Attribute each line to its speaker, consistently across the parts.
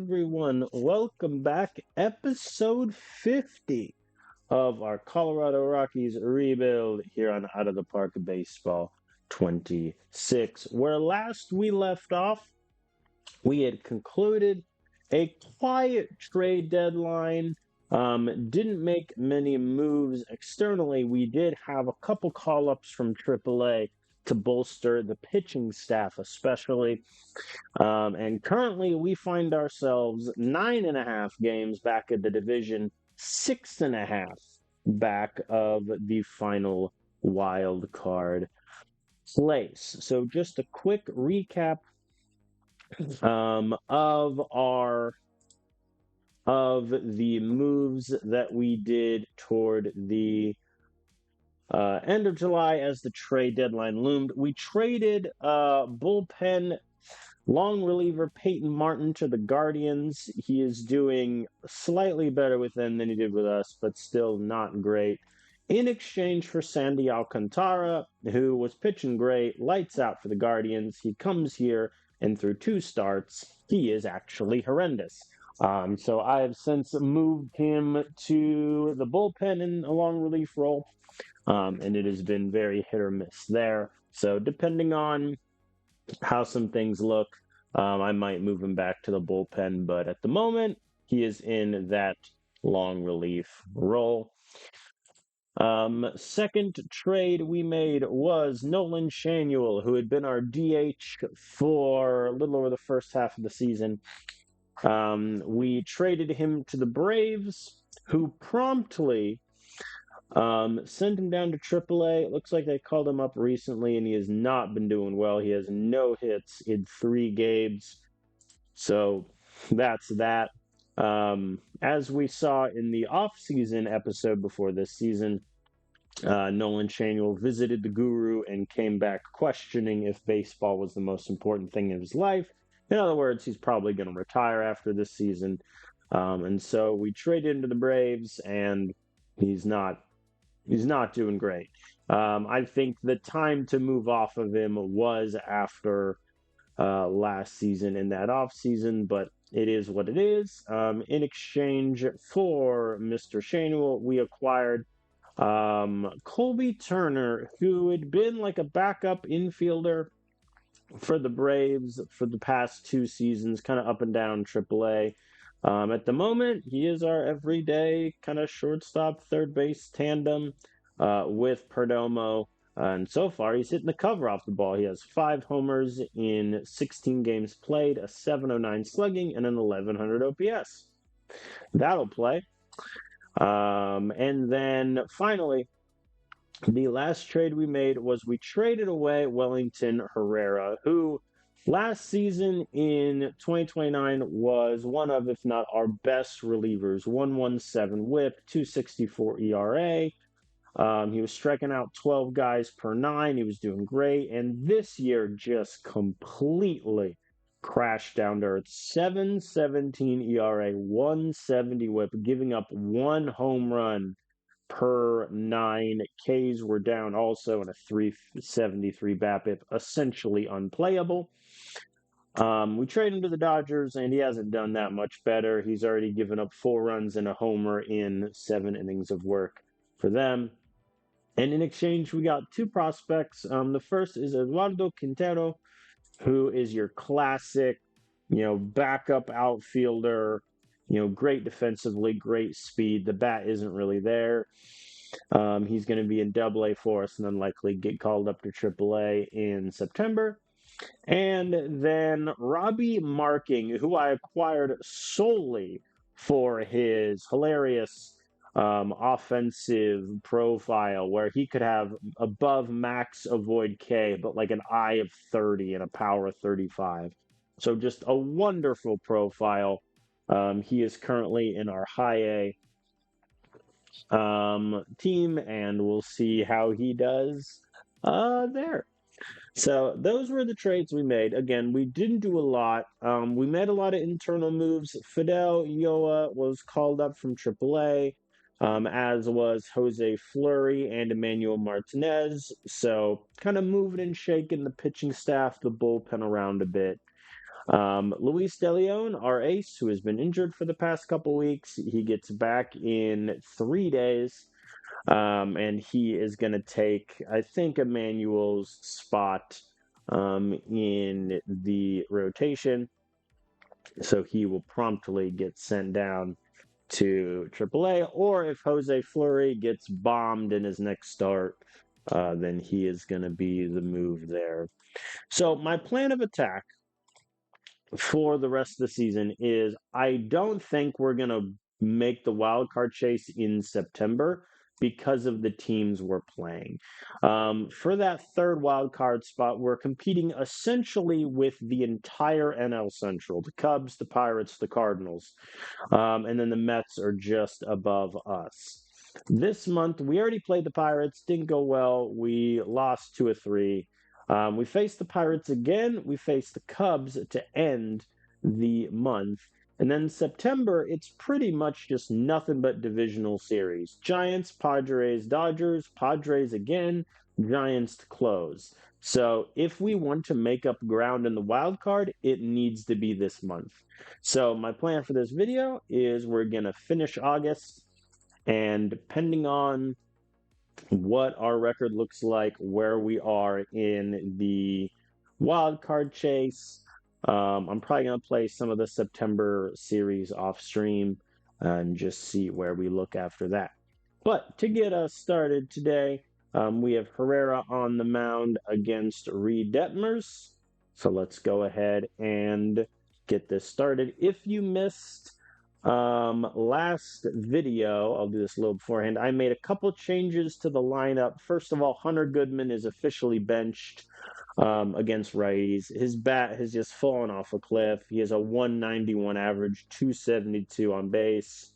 Speaker 1: everyone? Welcome back. Episode 50 of our Colorado Rockies rebuild here on Out of the Park Baseball 26. Where last we left off, we had concluded a quiet trade deadline. Didn't make many moves externally. We did have a couple call ups from AAA to bolster the pitching staff, especially. And currently, we find ourselves 9.5 games back of the division, 6.5 back of the final wild card place. So, just a quick recap of the moves that we did toward the end of July as the trade deadline loomed. We traded bullpen long reliever Peyton Martin to the Guardians. He is doing slightly better with them than he did with us, but still not great. In exchange for Sandy Alcantara, who was pitching great, lights out for the Guardians. He comes here, and through 2 starts, he is actually horrendous. So I have since moved him to the bullpen in a long relief role, and it has been very hit or miss there. So depending on how some things look, I might move him back to the bullpen, but at the moment, he is in that long relief role. Second trade we made was Nolan Shanuel, who had been our DH for a little over the first half of the season. We traded him to the Braves, who promptly sent him down to AAA. It looks like they called him up recently, and he has not been doing well. He has no hits in 3 games. So that's that. As we saw in the off-season episode before this season, Nolan Shanuel visited the guru and came back questioning if baseball was the most important thing in his life. In other words, he's probably going to retire after this season. And so we traded into the Braves, and he's not doing great. I think the time to move off of him was after last season in that off season, but it is what it is. In exchange for Mr. Shanuel, we acquired Colby Turner, who had been like a backup infielder for the Braves for the past 2 seasons, kind of up and down AAA. At the moment, he is our everyday kind of shortstop, third base tandem with Perdomo. And so far, he's hitting the cover off the ball. He has 5 homers in 16 games played, a 709 slugging, and an 1100 OPS. That'll play. And then finally, the last trade we made was we traded away Wellington Herrera, who last season in 2029 was one of, if not our best relievers. 117 whip, 264 ERA. He was striking out 12 guys per 9. He was doing great. And this year just completely crashed down to earth. 717 ERA, 170 whip, giving up 1 home run per 9. Ks were down also, and a 373 BABIP, essentially unplayable. We traded him to the Dodgers, and he hasn't done that much better. He's already given up 4 runs and a homer in 7 innings of work for them. And in exchange, we got 2 prospects. The first is Eduardo Quintero, who is your classic, backup outfielder, great defensively, great speed. The bat isn't really there. He's going to be in Double-A for us and then likely get called up to Triple-A in September. And then Robbie Marking, who I acquired solely for his hilarious offensive profile where he could have above max avoid K, but like an I of 30 and a power of 35. So just a wonderful profile. He is currently in our high A team, and we'll see how he does there. So those were the trades we made. Again, we didn't do a lot. We made a lot of internal moves. Fidel Yoa was called up from AAA, as was Jose Fleury and Emmanuel Martinez. So kind of moving and shaking the pitching staff, the bullpen around a bit. Luis De Leon, our ace, who has been injured for the past couple weeks, he gets back in 3 days, and he is going to take, I think, Emmanuel's spot in the rotation. So he will promptly get sent down to AAA, or if Jose Fleury gets bombed in his next start, then he is going to be the move there. So my plan of attack for the rest of the season is I don't think we're going to make the wild card chase in September because of the teams we're playing. For that third wild card spot, we're competing essentially with the entire NL Central, the Cubs, the Pirates, the Cardinals, and then the Mets are just above us. This month, we already played the Pirates, didn't go well. We lost 2 of 3. We faced the Pirates again. We faced the Cubs to end the month. And then September, it's pretty much just nothing but divisional series. Giants, Padres, Dodgers, Padres again, Giants to close. So if we want to make up ground in the wild card, it needs to be this month. So my plan for this video is we're going to finish August, and depending on what our record looks like, where we are in the wild card chase, I'm probably going to play some of the September series off stream and just see where we look after that. But to get us started today, we have Herrera on the mound against Reed Detmers. So let's go ahead and get this started. If you missed last video, I'll do this a little beforehand. I made a couple changes to the lineup. First of all, Hunter Goodman is officially benched against righties. His bat has just fallen off a cliff. He has a 191 average, 272 on base.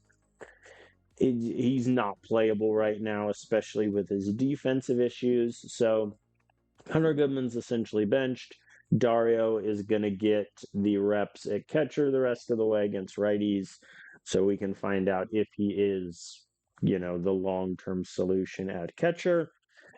Speaker 1: He's not playable right now, especially with his defensive issues. So Hunter Goodman's essentially benched. Dario is going to get the reps at catcher the rest of the way against righties, so we can find out if he is, the long-term solution at catcher.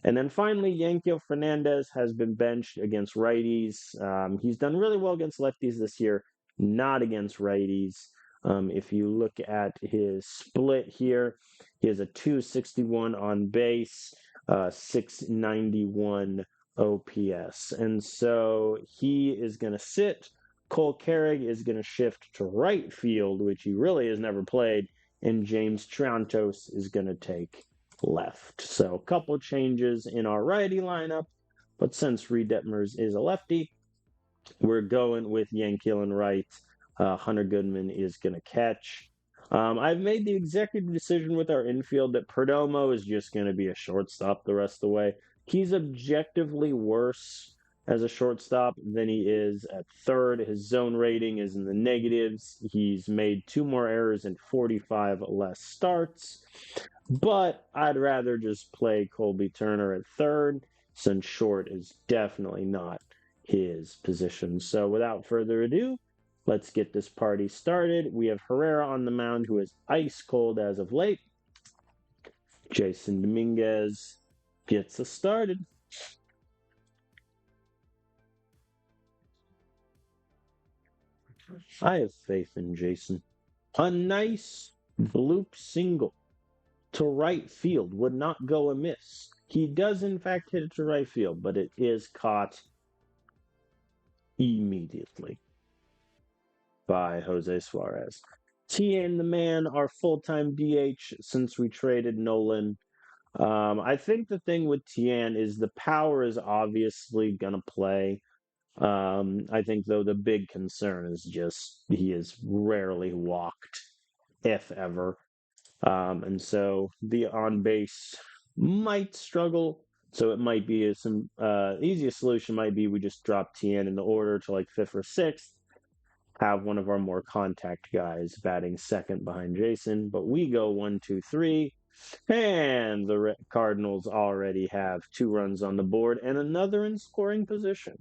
Speaker 1: And then finally, Yankiel Fernandez has been benched against righties. He's done really well against lefties this year, not against righties. If you look at his split here, he has a 261 on base, 691 OPS. And so he is going to sit. Cole Carrig is going to shift to right field, which he really has never played. And James Triantos is going to take left. So a couple changes in our righty lineup. But since Reed Detmers is a lefty, we're going with Yankiel and right. Hunter Goodman is going to catch. I've made the executive decision with our infield that Perdomo is just going to be a shortstop the rest of the way. He's objectively worse as a shortstop than he is at third. His zone rating is in the negatives. He's made 2 more errors and 45 less starts. But I'd rather just play Colby Turner at third, since short is definitely not his position. So without further ado, let's get this party started. We have Herrera on the mound, who is ice cold as of late. Jason Dominguez gets us started. I have faith in Jason. A nice bloop single to right field would not go amiss. He does, in fact, hit it to right field, but it is caught immediately by Jose Suarez. Tien the man, our full-time DH since we traded Nolan. I think the thing with Tien is the power is obviously going to play. I think, though, the big concern is just he is rarely walked, if ever. And so the on-base might struggle. So it might be some easiest solution might be we just drop Tien in the order to like 5th or 6th, have one of our more contact guys batting second behind Jason. But we go 1, 2, 3, and the Cardinals already have 2 runs on the board and another in scoring position.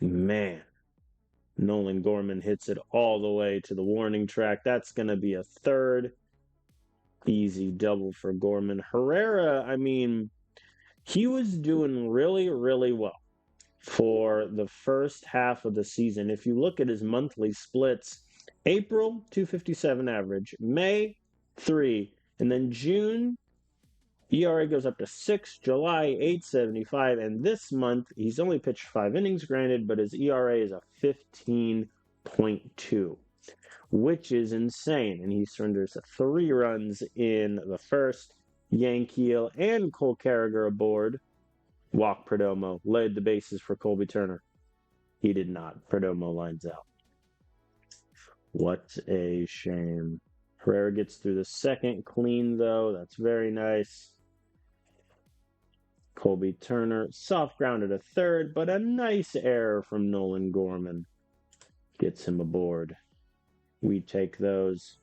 Speaker 1: Man, Nolan Gorman hits it all the way to the warning track. That's going to be a third. Easy double for Gorman. Herrera, I mean, he was doing really, really well. for the first half of the season. If you look at his monthly splits, April 257 average, May 3, and then June ERA goes up to 6, July 8.75, and this month he's only pitched 5 innings, granted, but his ERA is a 15.2, which is insane. And he surrenders 3 runs in the first. Yankiel and Cole Carriger aboard. Walk Perdomo, laid the bases for Colby Turner. He did not. Perdomo lines out. What a shame. Herrera gets through the second clean, though. That's very nice. Colby Turner, soft grounded a third, but a nice error from Nolan Gorman gets him aboard. We take those.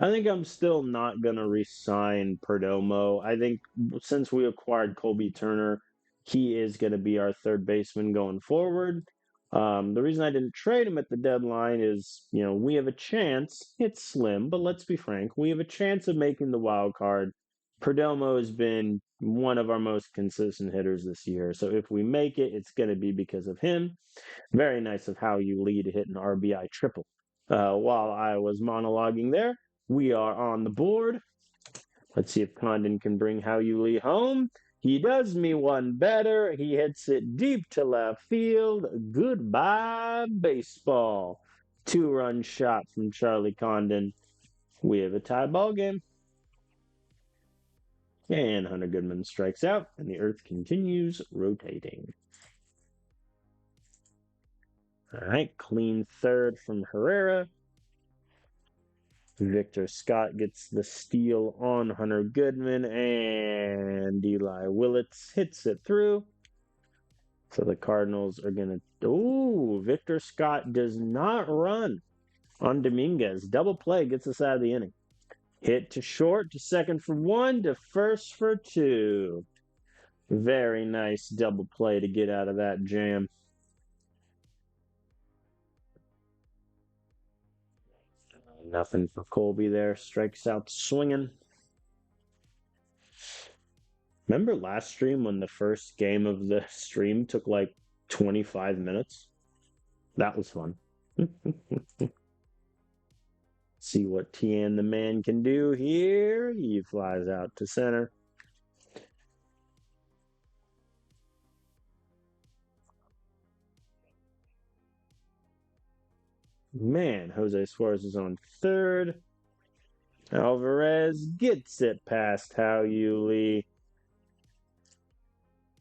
Speaker 1: I think I'm still not going to re-sign Perdomo. I think since we acquired Colby Turner, he is going to be our third baseman going forward. The reason I didn't trade him at the deadline is, we have a chance. It's slim, but let's be frank. We have a chance of making the wild card. Perdomo has been one of our most consistent hitters this year. So if we make it, it's going to be because of him. Very nice of How You Lee to hit an RBI triple. While I was monologuing there, we are on the board. Let's see if Condon can bring How You Lee home. He does me one better. He hits it deep to left field. Goodbye, baseball. 2-run shot from Charlie Condon. We have a tie ball game. And Hunter Goodman strikes out, and the earth continues rotating. All right, clean third from Herrera. Victor Scott gets the steal on Hunter Goodman, and Eli Willits hits it through. So the Cardinals are going to... Ooh, Victor Scott does not run on Dominguez. Double play gets us out of the inning. Hit to short, to second for 1, to first for 2. Very nice double play to get out of that jam. Nothing for Colby there. Strikes out swinging. Remember last stream when the first game of the stream took like 25 minutes? That was fun. See what Tian the man can do here. He flies out to center. Man, Jose Suarez is on third. Alvarez gets it past How You Lee.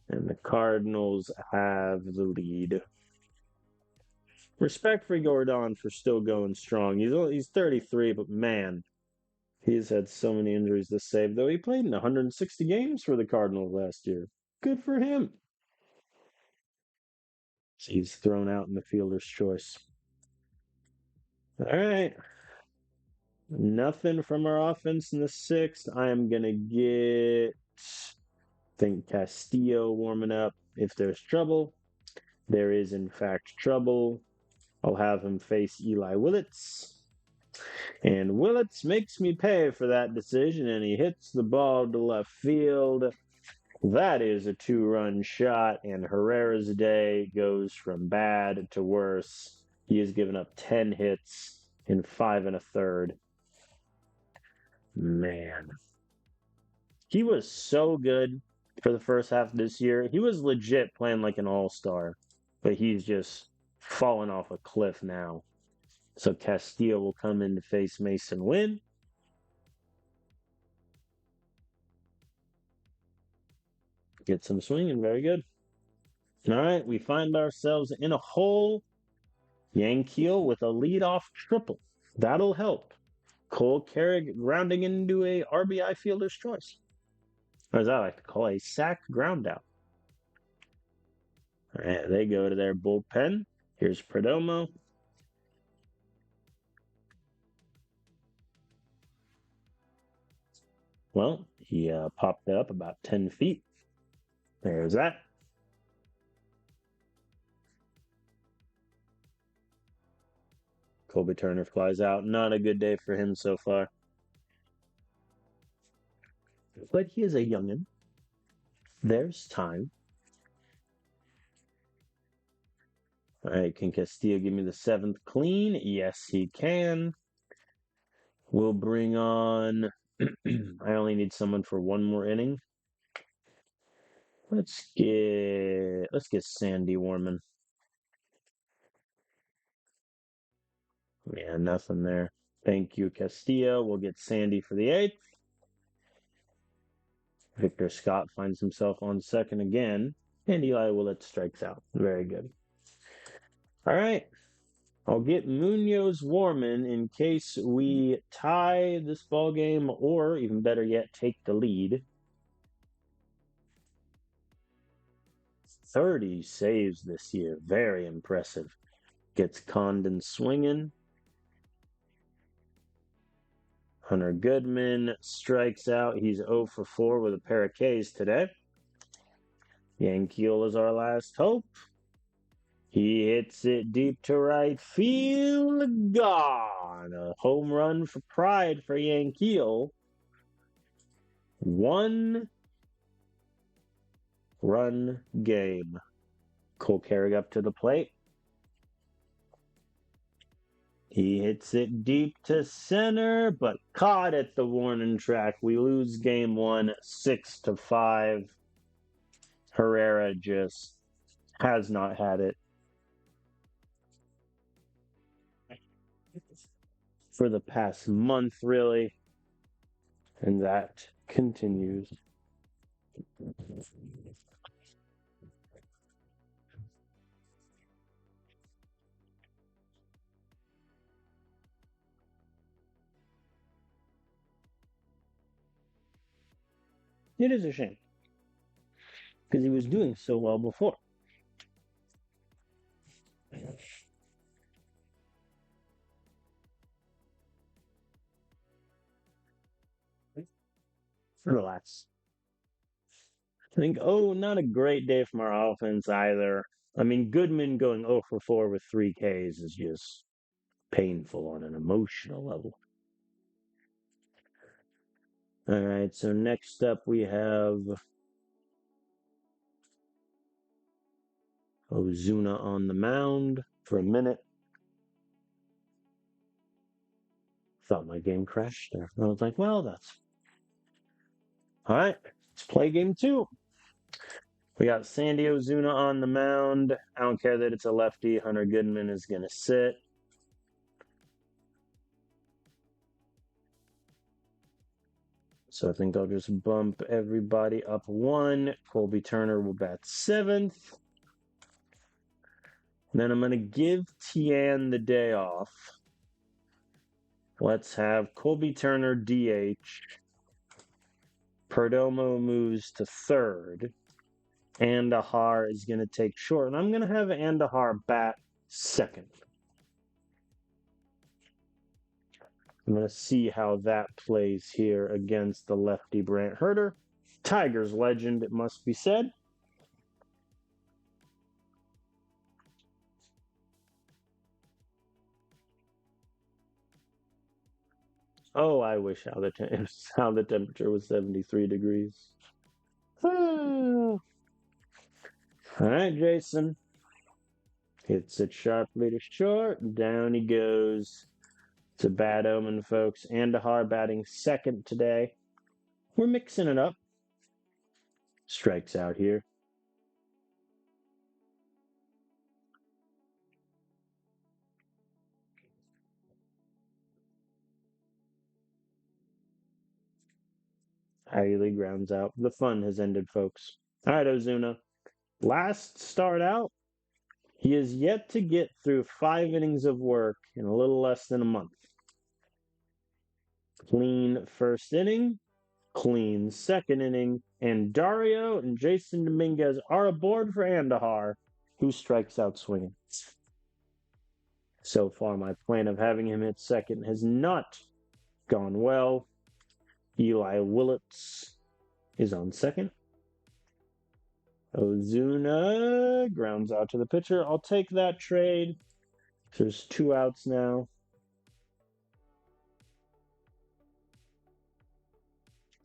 Speaker 1: And the Cardinals have the lead. Respect for Gordon for still going strong. He's 33, but man, he's had so many injuries to save. Though he played in 160 games for the Cardinals last year. Good for him. He's thrown out in the fielder's choice. All right. Nothing from our offense in the 6th. I am going to get, I think, Castillo warming up if there's trouble. There is, in fact, trouble. I'll have him face Eli Willits. And Willits makes me pay for that decision, and he hits the ball to left field. That is a 2-run shot, and Herrera's day goes from bad to worse. He has given up 10 hits in 5 1/3. Man. He was so good for the first half of this year. He was legit playing like an all-star, but he's just fallen off a cliff now. So Castillo will come in to face Mason Wynn. Get some swinging. Very good. All right, we find ourselves in a hole. Yankiel with a leadoff triple. That'll help. Cole Carrick rounding into a RBI fielder's choice. Or as I like to call a sack ground out. All right, they go to their bullpen. Here's Perdomo. Well, he popped up about 10 feet. There's that. Colby Turner flies out. Not a good day for him so far. But he is a youngin'. There's time. All right, can Castillo give me the 7th clean? Yes, he can. We'll bring on. I only need someone for one more inning. Let's get Sandy Warman. Yeah, nothing there. Thank you, Castillo. We'll get Sandy for the 8th. Victor Scott finds himself on second again, and Eli Willett strikes out. Very good. All right. I'll get Munoz Warman in case we tie this ball game, or even better yet, take the lead. 30 saves this year. Very impressive. Gets Condon swinging. Hunter Goodman strikes out. He's 0 for 4 with a pair of Ks today. Yankeel is our last hope. He hits it deep to right field. Gone. A home run for pride for Yankeel. 1-run game. Cole Carrig up to the plate. He hits it deep to center, but caught at the warning track. We lose game 1, 6-5. Herrera just has not had it for the past month, really. And that continues. It is a shame, because he was doing so well before. Relax. I think, not a great day from our offense either. I mean, Goodman going 0 for 4 with 3 Ks is just painful on an emotional level. All right, so next up we have Ozuna on the mound for a minute. Thought my game crashed there. I was like, well, that's... All right, let's play game 2. We got Sandy Ozuna on the mound. I don't care that it's a lefty. Hunter Goodman is going to sit. So I think I'll just bump everybody up 1. Colby Turner will bat 7th. Then I'm going to give Tian the day off. Let's have Colby Turner DH. Perdomo moves to 3rd. Andahar is going to take short. And I'm going to have Andahar bat 2nd. I'm going to see how that plays here against the lefty Brant Herter. Tigers legend, it must be said. Oh, I wish how the temperature was 73 degrees. All right, Jason. Hits it sharply to short. Down he goes. It's a bad omen, folks. Andahar batting 2nd today. We're mixing it up. Strikes out here. Highly grounds out. The fun has ended, folks. All right, Ozuna. Last start out, he is yet to get through 5 innings of work in a little less than a month. Clean first inning, clean second inning, and Dario and Jason Dominguez are aboard for Andahar, who strikes out swinging. So far, my plan of having him hit 2nd has not gone well. Eli Willits is on 2nd. Ozuna grounds out to the pitcher. I'll take that trade. There's 2 outs now.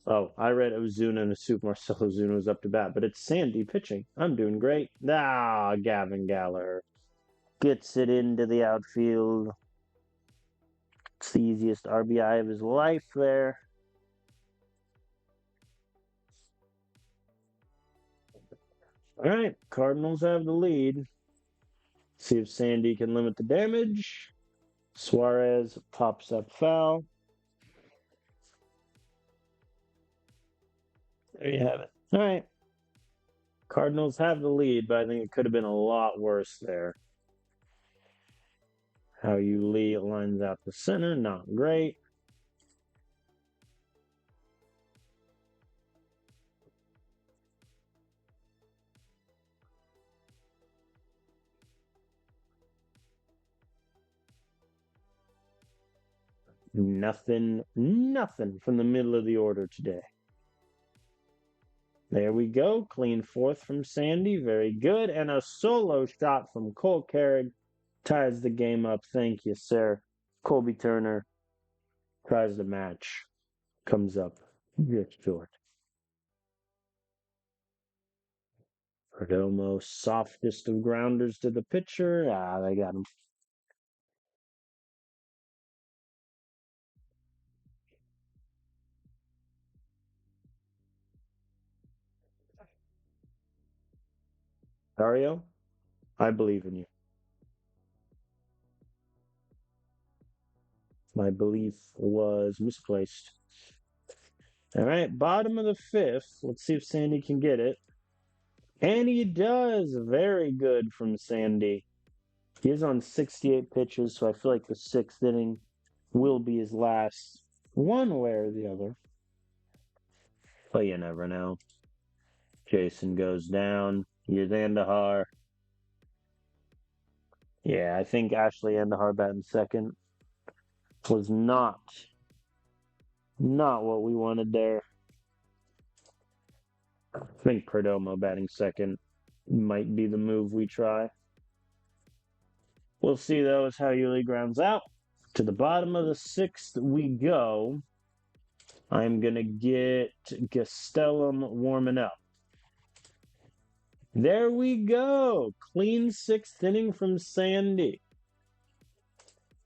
Speaker 1: Oh, I read Ozuna and assumed Marcell Ozuna was up to bat, but it's Sandy pitching. I'm doing great. Gavin Gallagher. Gets it into the outfield. It's the easiest RBI of his life there. All right, Cardinals have the lead. See if Sandy can limit the damage. Suarez pops up foul. There you have it. All right. Cardinals have the lead, but I think it could have been a lot worse there. How you Lee lines out the center, not great. Nothing from the middle of the order today. There we go. Clean fourth from Sandy. Very good. And a solo shot from Cole Carrig ties the game up. Thank you, sir. Colby Turner tries the match. Comes up just short. Perdomo, softest of grounders to the pitcher. They got him. Dario, I believe in you. My belief was misplaced. All right, bottom of the fifth. Let's see if Sandy can get it. And he does. Very good from Sandy. He is on 68 pitches, so I feel like the sixth inning will be his last, one way or the other. But you never know. Jason goes down. Here's Andahar. Yeah, I think Ashley Andahar batting second was not what we wanted there. I think Perdomo batting second might be the move we try. We'll see, though, as how Yuli grounds out. To the bottom of the sixth we go. I'm going to get Gastelum warming up. There we go. Clean sixth inning from Sandy.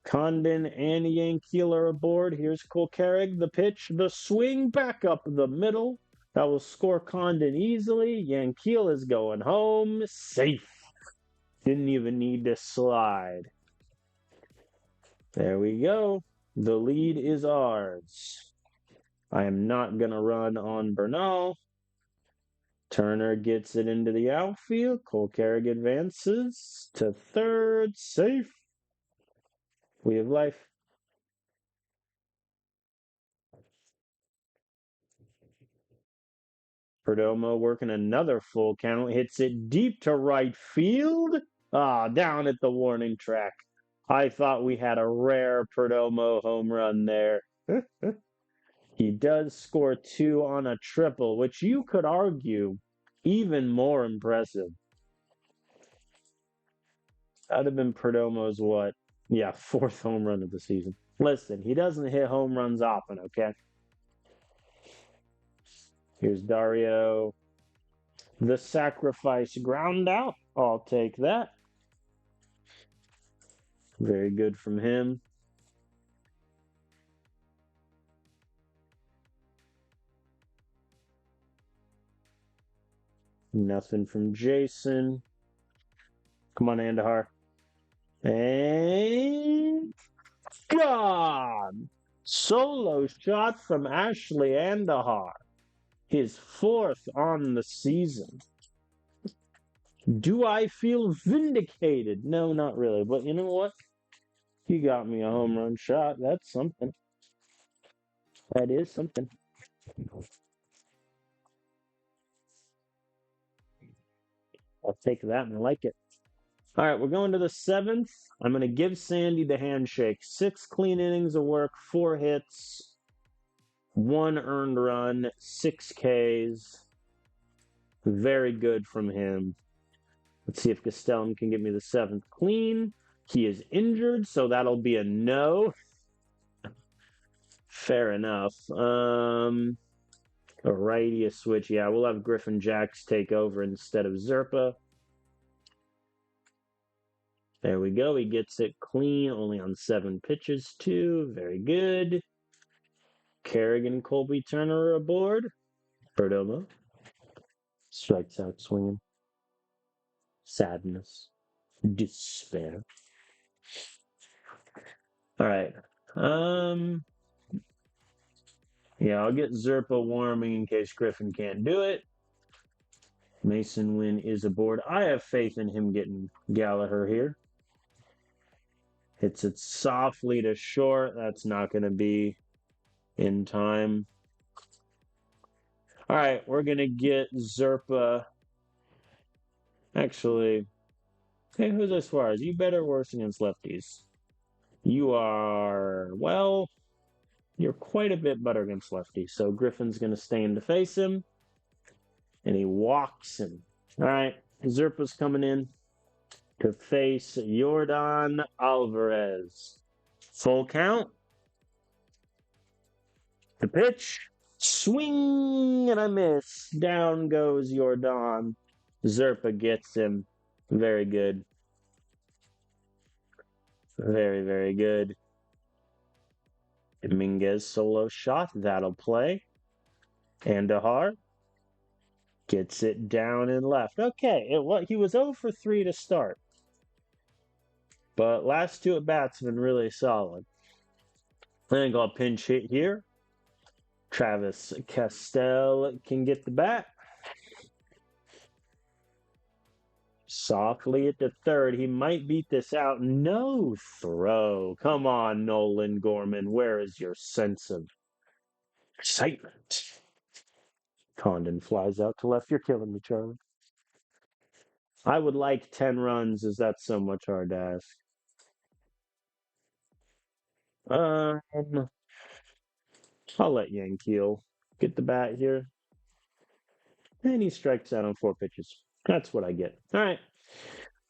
Speaker 1: Condon and Yankeel are aboard. Here's Cole Carrig. The pitch, the swing back up the middle. That will score Condon easily. Yankeel is going home. Safe. Didn't even need to slide. There we go. The lead is ours. I am not going to run on Bernal. Turner gets it into the outfield. Cole Carrig advances to third. Safe. We have life. Perdomo working another full count. Hits it deep to right field. Down at the warning track. I thought we had a rare Perdomo home run there. He does score two on a triple, which you could argue even more impressive. That would have been Perdomo's what? Yeah, fourth home run of the season. Listen, he doesn't hit home runs often, okay? Here's Dario. The sacrifice ground out. I'll take that. Very good from him. Nothing from Jason. Come on, Andahar. And gone. Solo shot from Ashley Andahar. His fourth on the season. Do I feel vindicated? No, not really. But you know what? He got me a home run shot. That's something. That is something. I'll take that and like it. All right, we're going to the seventh. I'm going to give Sandy the handshake. 6 clean innings of work, 4 hits, 1 earned run, 6 Ks. Very good from him. Let's see if Gastelum can give me the 7th clean. He is injured, so that'll be a no. Fair enough. A righty, a switch. Yeah, we'll have Griffin Jacks take over instead of Zerpa. There we go. He gets it clean, only on 7 pitches, too. Very good. Kerrigan and Colby Turner are aboard. Perdomo strikes out swinging. Sadness. Despair. All right. Yeah, I'll get Zerpa warming in case Griffin can't do it. Mason Wynn is aboard. I have faith in him getting Gallagher here. Hits it softly to short. That's not going to be in time. All right, we're going to get Zerpa. Actually, hey, Jose Suarez, you better worse against lefties. You are, well, you're quite a bit better against lefties. So Griffin's going to stand to face him, and he walks him. All right, Zerpa's coming in to face Yordan Alvarez. Full count. The pitch. Swing and a miss. Down goes Yordan. Zerpa gets him. Very good. Very, very good. Dominguez solo shot. That'll play. Andahar gets it down and left. Okay, he was 0 for 3 to start. But last 2 at bats have been really solid. I think I'll pinch hit here. Travis Castell can get the bat. Softly at the third. He might beat this out. No throw. Come on, Nolan Gorman. Where is your sense of excitement? Condon flies out to left. You're killing me, Charlie. I would like 10 runs. Is that so much hard to ask? I'll let Yankeel get the bat here. And he strikes out on 4 pitches. That's what I get. All right.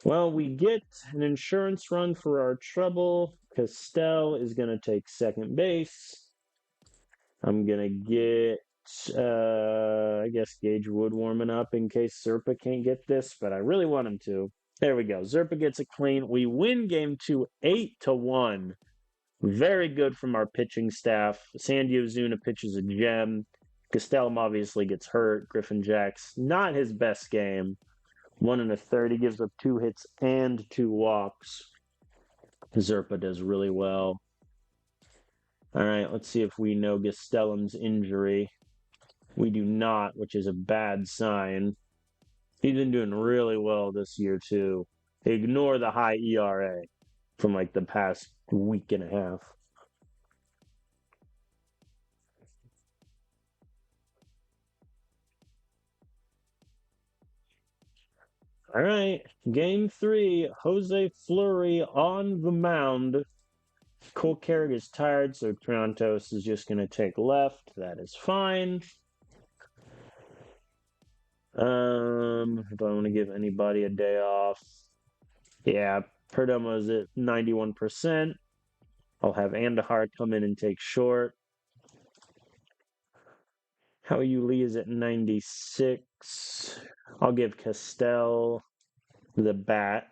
Speaker 1: Well, we get an insurance run for our trouble. Castell is going to take second base. I'm going to get, I guess, Gage Wood warming up in case Zerpa can't get this, but I really want him to. There we go. Zerpa gets it clean. We win game 2, 8-1. Very good from our pitching staff. Sandy Ozuna pitches a gem. Castell obviously gets hurt. Griffin Jack's not his best game. 1 1/3. He gives up 2 hits and 2 walks. Zerpa does really well. All right, let's see if we know Gastelum's injury. We do not, which is a bad sign. He's been doing really well this year, too. Ignore the high ERA from like the past week and a half. All right, game 3, Jose Fleury on the mound. Cole Carrick is tired, so Triantos is just going to take left. That is fine. Do I want to give anybody a day off? Yeah, Perdomo's at 91%. I'll have Andahar come in and take short. How you Lee is at 96. I'll give Castell the bat.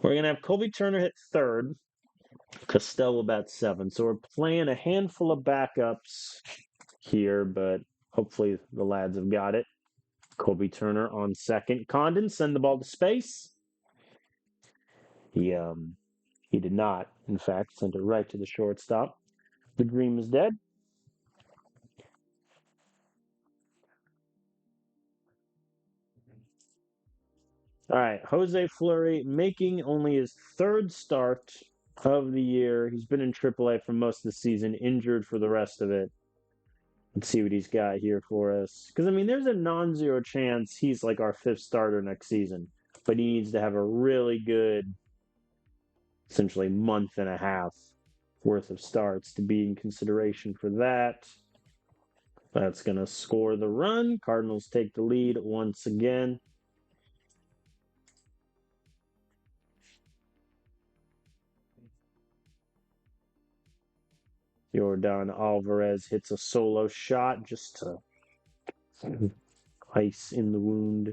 Speaker 1: We're going to have Colby Turner hit third. Castell will bat 7. So we're playing a handful of backups here, but hopefully the lads have got it. Colby Turner on second. Condon, send the ball to space. He did not, in fact, send it right to the shortstop. The dream is dead. All right, Jose Fleury making only his 3rd start of the year. He's been in AAA for most of the season, injured for the rest of it. Let's see what he's got here for us. Because, I mean, there's a non-zero chance he's like our 5th starter next season. But he needs to have a really good, essentially, month and a half worth of starts to be in consideration for that. That's going to score the run. Cardinals take the lead once again. Yordan Alvarez hits a solo shot just to ice in the wound.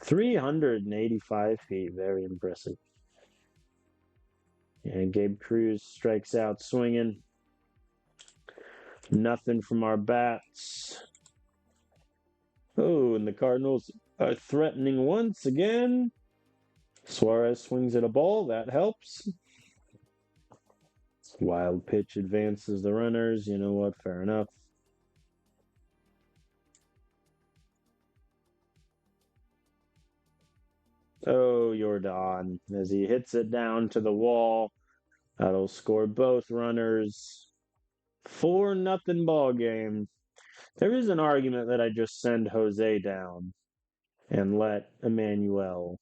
Speaker 1: 385 feet. Very impressive. And Gabe Cruz strikes out swinging. Nothing from our bats. Oh, and the Cardinals are threatening once again. Suarez swings at a ball. That helps. Wild pitch advances the runners. You know what? Fair enough. Oh, Jordan, as he hits it down to the wall. That'll score both runners. 4-0 ball game. There is an argument that I just send Jose down and let Emmanuel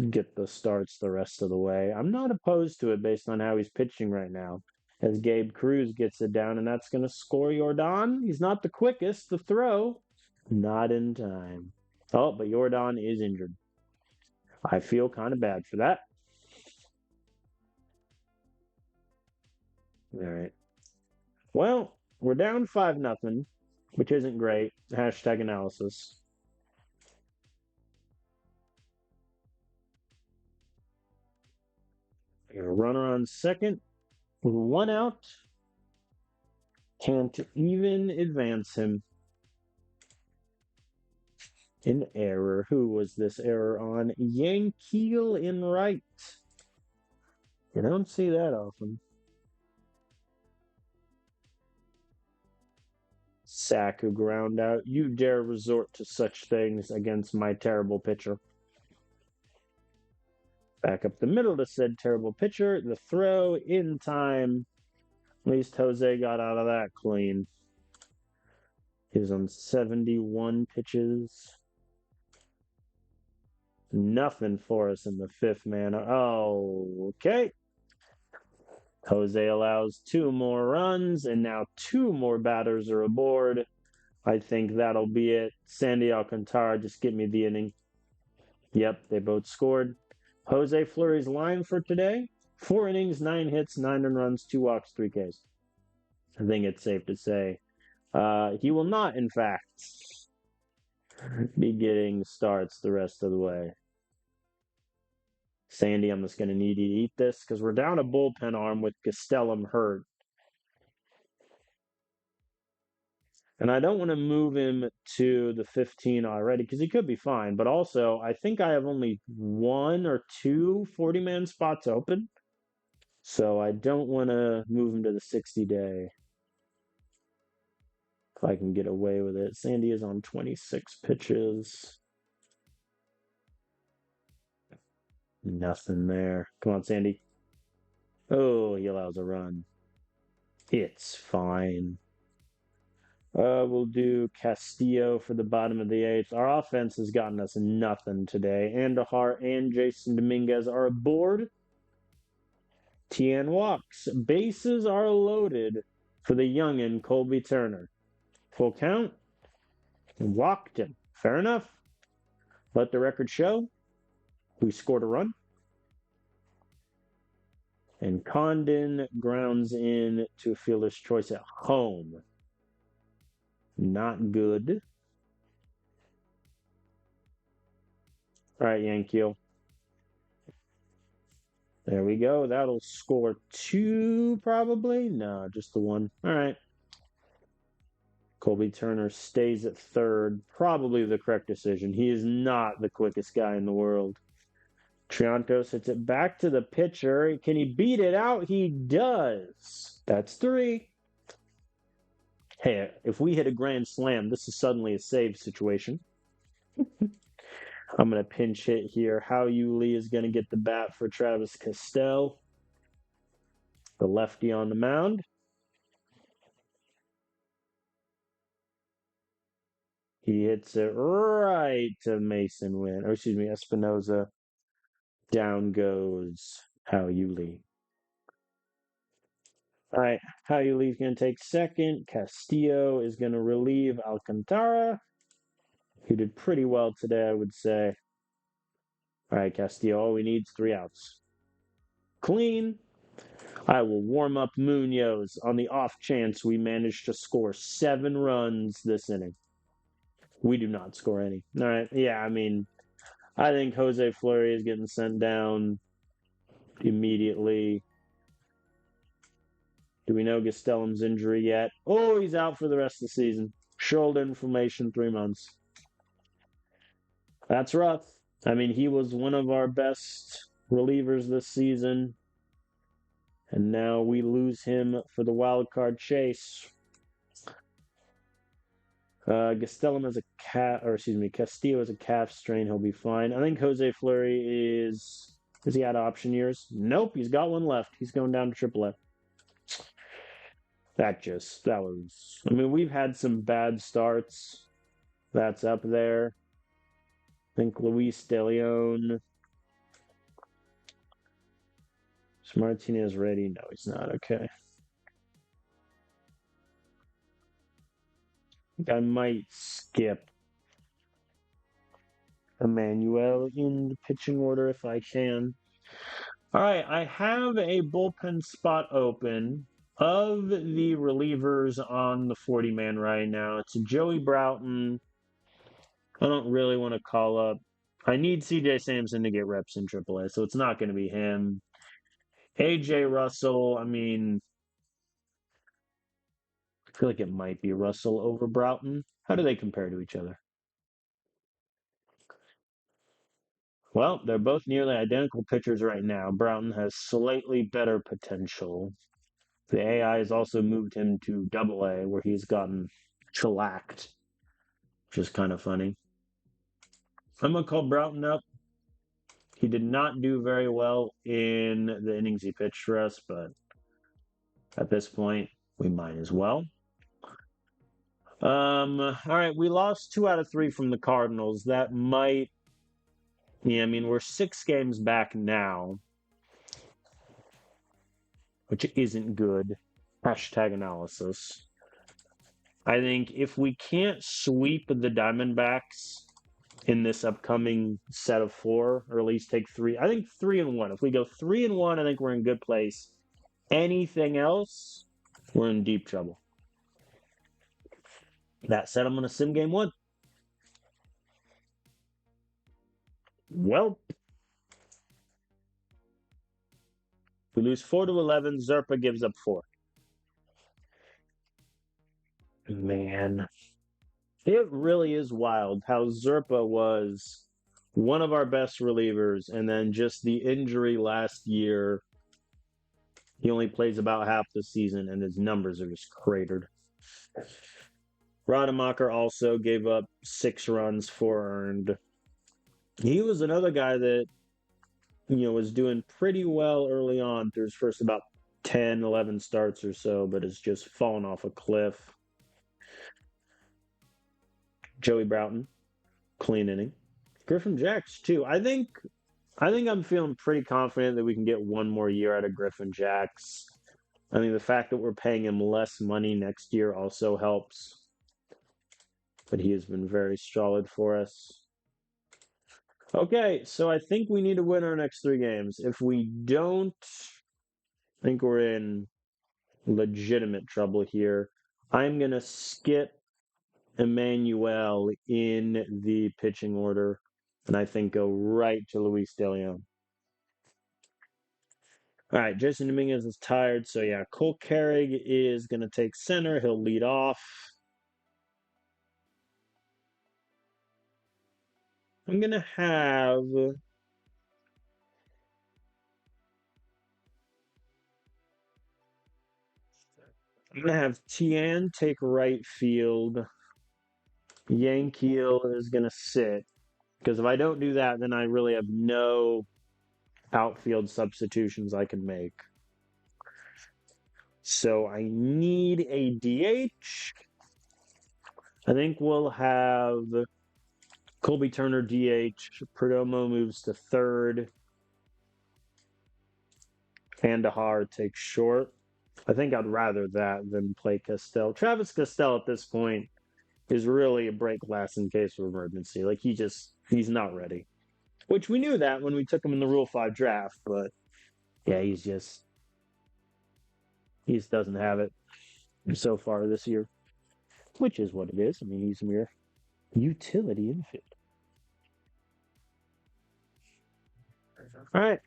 Speaker 1: get the starts the rest of the way. I'm not opposed to it based on how he's pitching right now. As Gabe Cruz gets it down, and that's going to score Jordan. He's not the quickest to throw. Not in time. Oh, but Jordan is injured. I feel kind of bad for that. All right. Well, we're down 5-0, which isn't great. Hashtag analysis. A runner on second with 1 out. Can't even advance him. An error. Who was this error on? Yankeel in right. You don't see that often. Saku ground out. You dare resort to such things against my terrible pitcher. Back up the middle to said terrible pitcher. The throw in time. At least Jose got out of that clean. He's on 71 pitches. Nothing for us in the fifth, man. Oh, okay. Jose allows 2 more runs, and now 2 more batters are aboard. I think that'll be it. Sandy Alcantara, just get me the inning. Yep, they both scored. Jose Fleury's line for today: 4 innings, 9 hits, 9 runs, 2 walks, 3 Ks. I think it's safe to say he will not, in fact, be getting starts the rest of the way. Sandy, I'm just going to need you to eat this because we're down a bullpen arm with Castellum hurt. And I don't want to move him to the 15 already because he could be fine. But also, I think I have only 1 or 2 40-man spots open. So I don't want to move him to the 60-day. If I can get away with it. Sandy is on 26 pitches. Nothing there. Come on, Sandy. Oh, he allows a run. It's fine. We'll do Castillo for the bottom of the 8th. Our offense has gotten us nothing today. Andahar and Jason Dominguez are aboard. Tien walks. Bases are loaded for the youngin' Colby Turner. Full count. Walked him. Fair enough. Let the record show. We scored a run. And Condon grounds in to a fielder's choice at home. Not good. All right, Yankeel. There we go. That'll score 2, probably. No, just the 1. All right. Colby Turner stays at third. Probably the correct decision. He is not the quickest guy in the world. Triantos hits it back to the pitcher. Can he beat it out? He does. That's 3. Hey, if we hit a grand slam, this is suddenly a save situation. I'm going to pinch hit here. How Yuli is going to get the bat for Travis Castell. The lefty on the mound. He hits it right to Mason Wynn. Or excuse me, Espinoza. Down goes How Yuli. All right, How Yuli's going to take second. Castillo is going to relieve Alcantara. He did pretty well today, I would say. All right, Castillo, all we need is 3 outs. Clean. I will warm up Munoz on the off chance we manage to score 7 runs this inning. We do not score any. All right, yeah, I mean, I think Jose Fleury is getting sent down. immediately. Do we know Gastelum's injury yet? Oh, he's out for the rest of the season. Shoulder inflammation, 3 months. That's rough. I mean, he was one of our best relievers this season, and now we lose him for the wild card chase. Gastelum has a Castillo has a calf strain. He'll be fine. I think Jose Fleury is he out of option years? Nope, he's got one left. He's going down to AAA. That was. I mean, we've had some bad starts. That's up there. I think Luis De Leon. Is Martinez ready? No, he's not. Okay. I think I might skip Emmanuel in the pitching order if I can. All right, I have a bullpen spot open. Of the relievers on the 40-man right now, it's Joey Broughton. I don't really want to call up. I need CJ Sampson to get reps in AAA, so it's not going to be him. AJ Russell, I mean, I feel like it might be Russell over Broughton. How do they compare to each other? Well, they're both nearly identical pitchers right now. Broughton has slightly better potential. The AI has also moved him to AA, where he's gotten shellacked, which is kind of funny. I'm going to call Broughton up. He did not do very well in the innings he pitched for us, but at this point, we might as well. All right, we lost 2 out of 3 from the Cardinals. That might, yeah, I mean, we're 6 games back now, which isn't good. Hashtag analysis. I think if we can't sweep the Diamondbacks in this upcoming set of 4, or at least take 3, I think 3-1. If we go 3-1, I think we're in good place. Anything else, we're in deep trouble. That said, I'm going to sim game 1. Well, we lose 4-11. Zerpa gives up 4. Man, it really is wild how Zerpa was one of our best relievers, and then just the injury last year. He only plays about half the season, and his numbers are just cratered. Rademacher also gave up 6 runs, 4 earned. He was another guy that, was doing pretty well early on through his first about 10, 11 starts or so, but has just fallen off a cliff. Joey Broughton, clean inning. Griffin Jacks, too. I think I'm feeling pretty confident that we can get one more year out of Griffin Jacks. I mean, the fact that we're paying him less money next year also helps. But he has been very solid for us. Okay, so I think we need to win our next 3 games. If we don't, I think we're in legitimate trouble here. I'm going to skip Emmanuel in the pitching order, and I think go right to Luis De Leon. All right, Jason Dominguez is tired, so yeah, Cole Carrig is going to take center. He'll lead off. I'm going to have Tian take right field. Yankiel is going to sit. Because if I don't do that, then I really have no outfield substitutions I can make. So I need a DH. I think we'll have Colby Turner DH. Perdomo moves to third. Kandahar takes short. I think I'd rather that than play Castell. Travis Castell at this point is really a break glass in case of emergency. Like he's not ready. Which we knew that when we took him in the Rule 5 draft, but yeah, he just doesn't have it so far this year. Which is what it is. I mean, he's a mere utility infield. All right.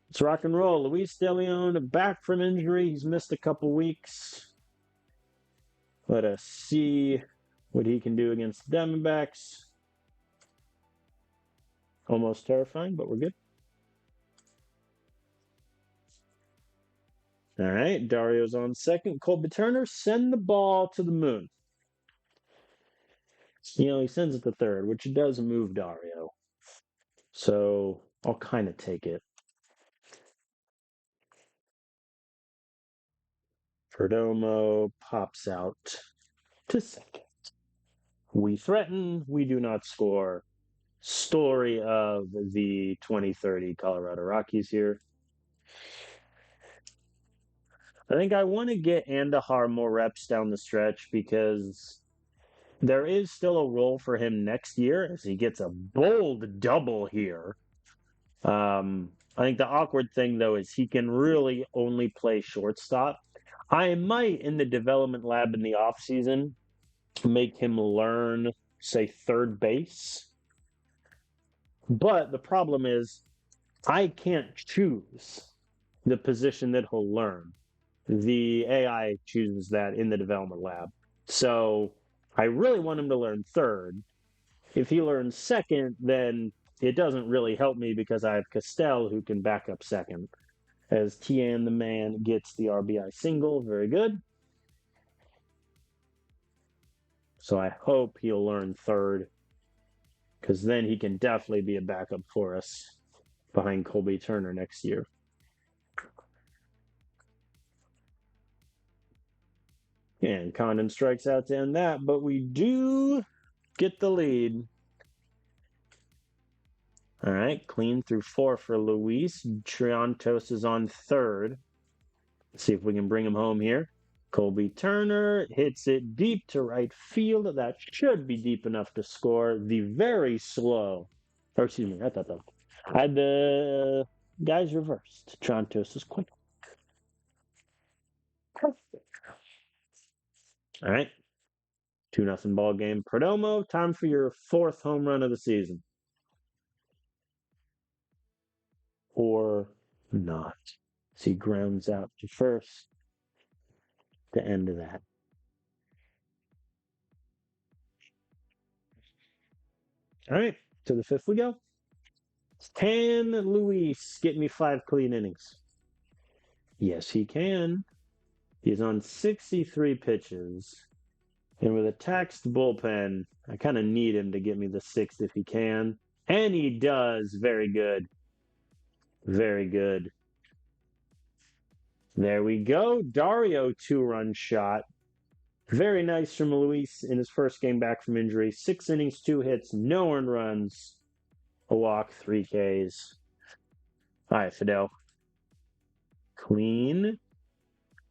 Speaker 1: Let's rock and roll. Luis De Leon back from injury. He's missed a couple weeks. Let us see what he can do against the Diamondbacks. Almost terrifying, but we're good. All right, Dario's on second. Colby Turner, send the ball to the moon. He sends it to third, which does move Dario. So I'll kind of take it. Perdomo pops out to second. We threaten, we do not score. Story of the 2030 Colorado Rockies here. I think I want to get Andahar more reps down the stretch because there is still a role for him next year as he gets a bold double here. I think the awkward thing, though, is he can really only play shortstop. I might, in the development lab in the offseason, make him learn, say, third base. But the problem is I can't choose the position that he'll learn. The AI chooses that in the development lab. So I really want him to learn third. If he learns second, then it doesn't really help me because I have Castell who can back up second. As Tian the man gets the RBI single. Very good. So I hope he'll learn third because then he can definitely be a backup for us behind Colby Turner next year. And Condon strikes out to end that, but we do get the lead. All right, clean through 4 for Luis. Triantos is on third. Let's see if we can bring him home here. Colby Turner hits it deep to right field. That should be deep enough to score. The very slow, or excuse me, I thought that I had the guys reversed. Triantos is quick. Perfect. All right. 2-0 ball game. Perdomo, time for your 4th home run of the season. Or not. So he grounds out to first. The end of that. All right. To the 5th we go. Can Luis get me 5 clean innings? Yes, he can. He's on 63 pitches. And with a taxed bullpen, I kind of need him to get me the 6th if he can. And he does. Very good. Very good. There we go. Dario 2-run shot. Very nice from Luis in his first game back from injury. 6 innings, 2 hits, no earned runs, a walk, 3 Ks. All right, Fidel. Clean.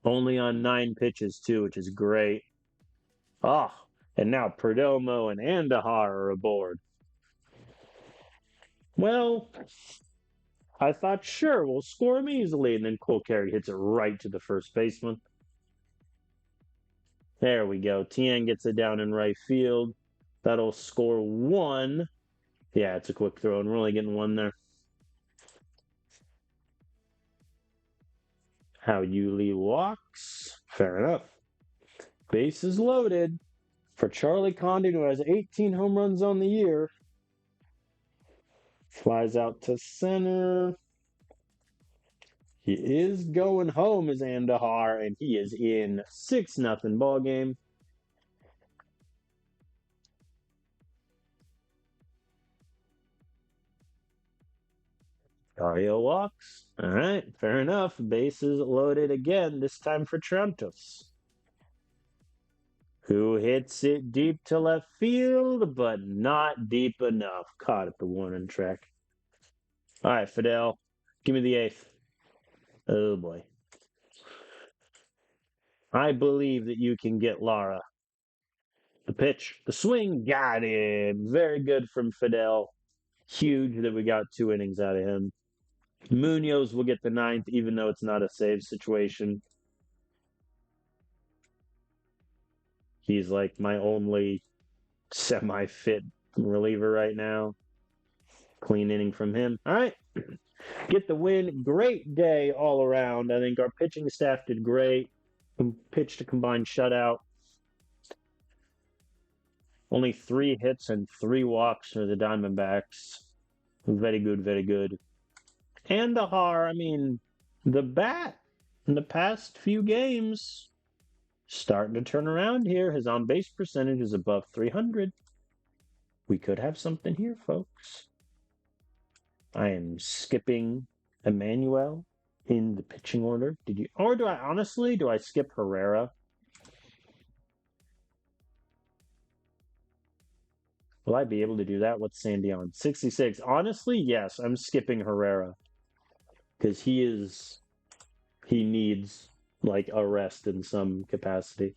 Speaker 1: Only on 9 pitches, too, which is great. Oh, and now Perdomo and Andahar are aboard. Well, I thought, sure, we'll score him easily. And then Cole Carey hits it right to the first baseman. There we go. Tian gets it down in right field. That'll score 1. Yeah, it's a quick throw, and we're only getting 1 there. How Yuli walks. Fair enough. Base is loaded for Charlie Condon, who has 18 home runs on the year. Flies out to center. He is going home as Andahar, and he is in 6-0 ball game. Dario walks. All right, fair enough. Bases loaded again, this time for Triantos, who hits it deep to left field, but not deep enough. Caught at the warning track. All right, Fidel, give me the 8th. Oh, boy. I believe that you can get Lara. The pitch, the swing, got him. Very good from Fidel. Huge that we got 2 innings out of him. Munoz will get the 9th, even though it's not a save situation. He's like my only semi-fit reliever right now. Clean inning from him. All right. get the win. Great day all around. I think our pitching staff did great. Pitched a combined shutout. Only 3 hits and 3 walks for the Diamondbacks. Very good, very good. And the Har, I mean, the bat in the past few games starting to turn around here. His on base percentage is above 300. We could have something here, folks. I am skipping Emmanuel in the pitching order. Or do I skip Herrera? Will I be able to do that? What's Sandy on? 66. Honestly, yes, I'm skipping Herrera. Because he needs like a rest in some capacity.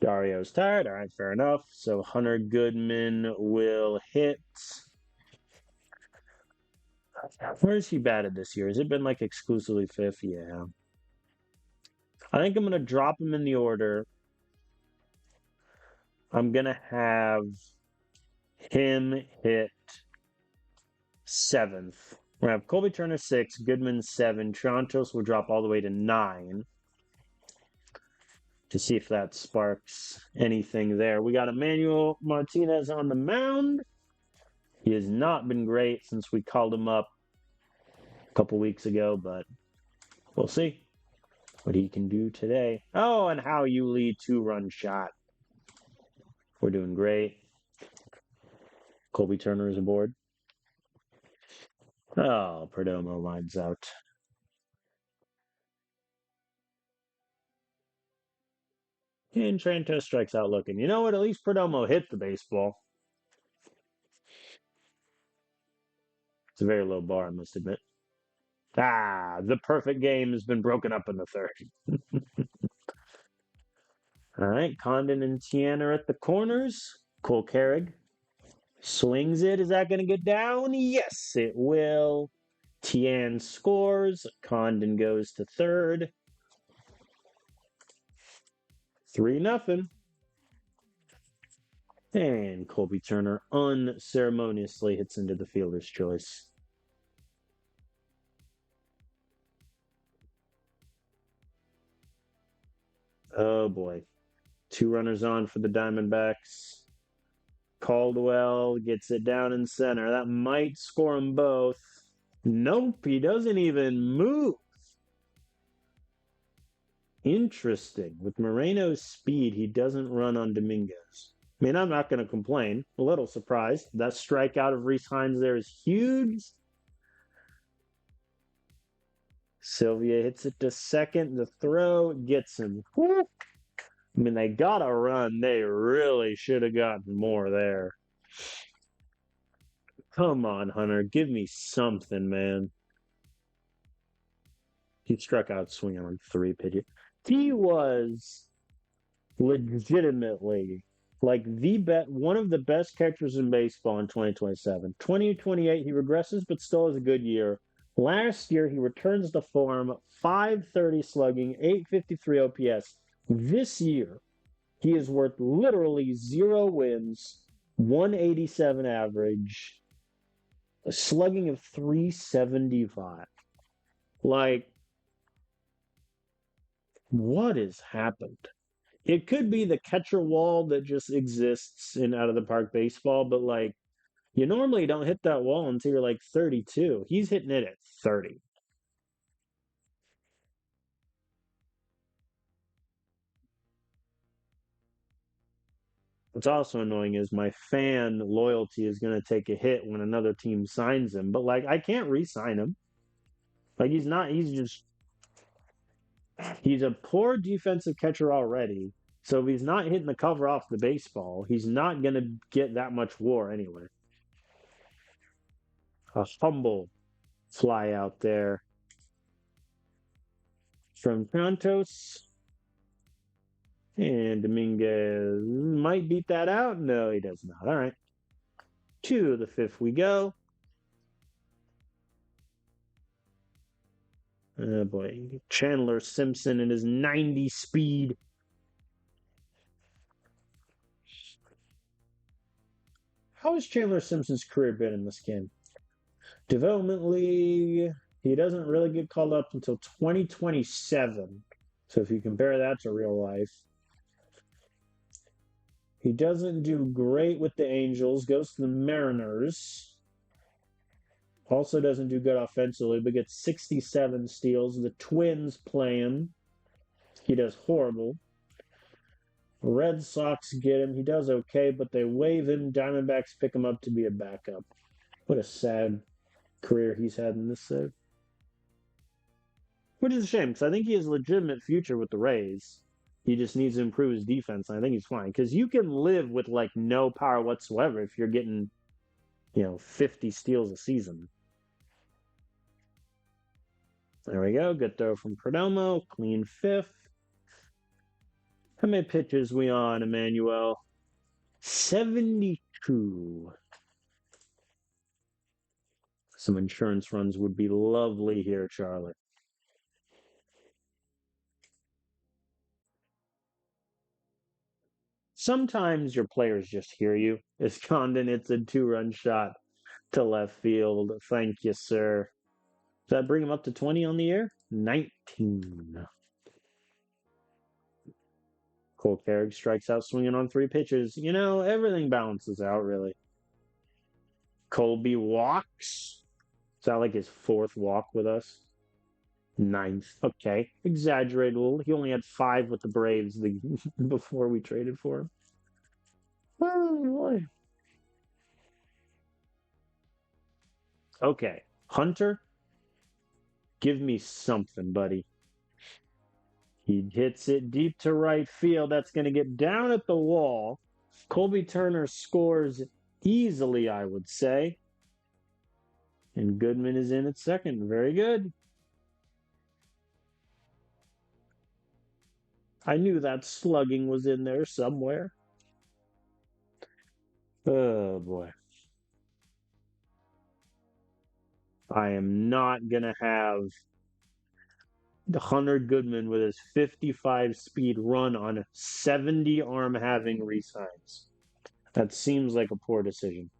Speaker 1: Dario's tired. All right, fair enough. So Hunter Goodman will hit. Where's he batted this year? Has it been like exclusively fifth? Yeah. I think I'm going to drop him in the order. I'm going to have him hit seventh. We're going to have Colby Turner 6, Goodman 7. Trantos will drop all the way to 9 to see if that sparks anything there. We got Emmanuel Martinez on the mound. He has not been great since we called him up a couple weeks ago, but we'll see what he can do today. Oh, and How You Lee 2-run shot. We're doing great. Colby Turner is aboard. Oh, Perdomo lines out. And Tranto strikes out looking. You know what? At least Perdomo hit the baseball. It's a very low bar, I must admit. The perfect game has been broken up in the third. All right, Condon and Tien are at the corners. Cole Carrig swings it. Is that going to get down? Yes, it will. Tien scores. Condon goes to third. 3-0. And Colby Turner unceremoniously hits into the fielder's choice. Oh boy. 2 runners on for the Diamondbacks. Caldwell gets it down in center. That might score them both. Nope, he doesn't even move. Interesting. With Moreno's speed, he doesn't run on Dominguez. I mean, I'm not going to complain. A little surprised. That strikeout of Rhys Hines there is huge. Sylvia hits it to second. The throw gets him. Whoop. I mean, they got a run. They really should have gotten more there. Come on, Hunter. Give me something, man. He struck out swinging on 3 pitches. He was legitimately like one of the best catchers in baseball in 2027. 2028, he regresses, but still has a good year. Last year, he returns to form, 530 slugging, 853 OPS. This year, he is worth literally 0 wins, 187 average, a slugging of 375. Like, what has happened? It could be the catcher wall that just exists in out of the park baseball, but like, you normally don't hit that wall until you're like 32. He's hitting it at 30. What's also annoying is my fan loyalty is going to take a hit when another team signs him. But like, I can't re-sign him. Like, he's a poor defensive catcher already. So if he's not hitting the cover off the baseball, he's not going to get that much WAR anyway. A humble fly out there from Santos. And Dominguez might beat that out. No, he does not. All right. To the 5th we go. Oh boy. Chandler Simpson and his 90 speed. How has Chandler Simpson's career been in this game? Development League, he doesn't really get called up until 2027. So if you compare that to real life, he doesn't do great with the Angels, goes to the Mariners. Also doesn't do good offensively, but gets 67 steals. The Twins play him. He does horrible. Red Sox get him. He does okay, but they waive him. Diamondbacks pick him up to be a backup. What a sad career he's had in this save. Which is a shame, because I think he has a legitimate future with the Rays. He just needs to improve his defense, and I think he's fine. Because you can live with like no power whatsoever if you're getting, 50 steals a season. There we go. Good throw from Perdomo. Clean fifth. How many pitches we on, Emmanuel? 72. Some insurance runs would be lovely here, Charlie. Sometimes your players just hear you. As Condon hits a 2-run shot to left field. Thank you, sir. Does that bring him up to 20 on the year? 19. Cole Carrick strikes out swinging on 3 pitches. Everything balances out, really. Colby walks. Is that like his 4th walk with us? 9th. Okay. Exaggerated a little. He only had 5 with the Braves before we traded for him. Oh, boy. Okay. Hunter, give me something, buddy. He hits it deep to right field. That's going to get down at the wall. Colby Turner scores easily, I would say. And Goodman is in at second. Very good. I knew that slugging was in there somewhere. Oh, boy. I am not going to have Hunter Goodman with his 55 speed run on 70 arm having resigns. That seems like a poor decision.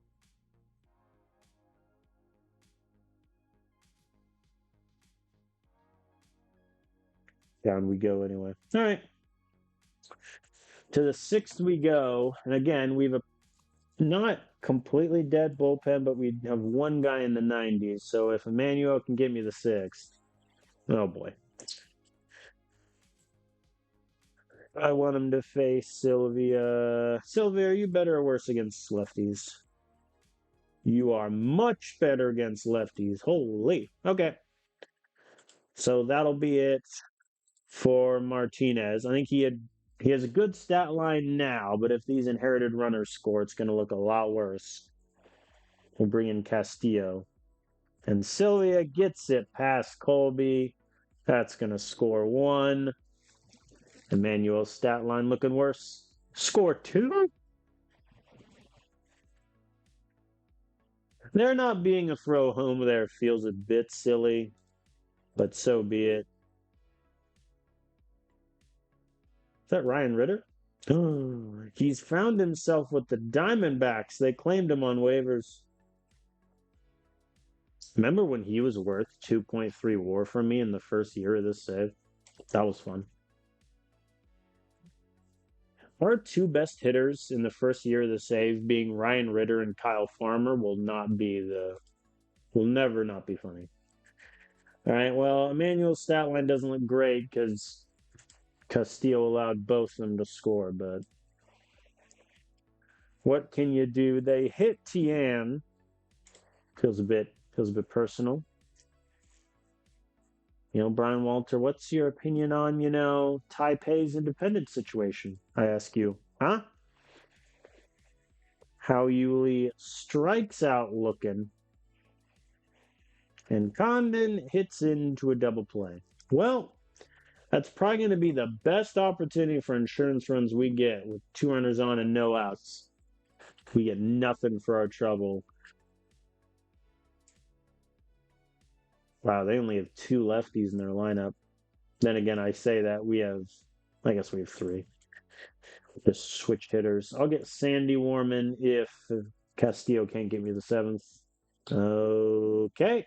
Speaker 1: Down we go anyway. All right. To the 6th we go. And again, we've a not completely dead bullpen, but we have one guy in the 90s. So if Emmanuel can get me the 6th, oh boy. I want him to face Sylvia. Sylvia, are you better or worse against lefties? You are much better against lefties. Holy. Okay. So that'll be it for Martinez. I think he has a good stat line now, but if these inherited runners score, it's going to look a lot worse. We'll bring in Castillo. And Sylvia gets it past Colby. That's going to score 1. Emmanuel's stat line looking worse. Score 2? There not being a throw home there feels a bit silly, but so be it. Is that Ryan Ritter? Oh, he's found himself with the Diamondbacks. They claimed him on waivers. Remember when he was worth 2.3 WAR from me in the first year of this save? That was fun. Our 2 best hitters in the first year of the save being Ryan Ritter and Kyle Farmer will never not be funny. All right, well, Emmanuel's stat line doesn't look great because Castillo allowed both of them to score, but what can you do? They hit Tian. Feels a bit personal. Brian Walter, what's your opinion on, Taipei's independent situation? I ask you. Huh? How Yuli strikes out looking. And Condon hits into a double play. Well, that's probably going to be the best opportunity for insurance runs we get with 2 runners on and no outs. We get nothing for our trouble. Wow, they only have 2 lefties in their lineup. Then again, I say that I guess we have 3. Just switched hitters. I'll get Sandy Warman if Castillo can't get me the 7th. Okay.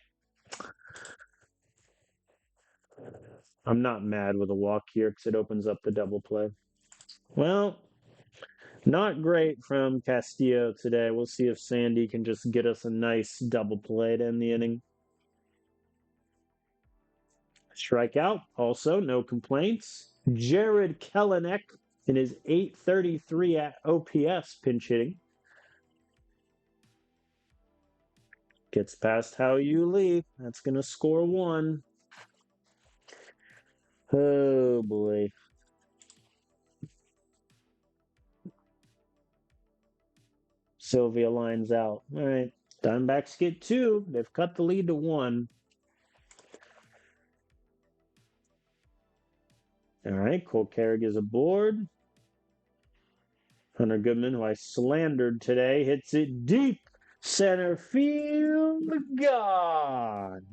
Speaker 1: I'm not mad with a walk here because it opens up the double play. Well, not great from Castillo today. We'll see if Sandy can just get us a nice double play to end the inning. Strikeout, also, no complaints. Jared Kelenic in his 833 at OPS pinch hitting. Gets past How You Leave. That's going to score one. Oh, boy. Sylvia lines out. All right. Diamondbacks get two. They've cut the lead to one. All right. Cole Carrick is aboard. Hunter Goodman, who I slandered today, hits it deep. Center field. Gone.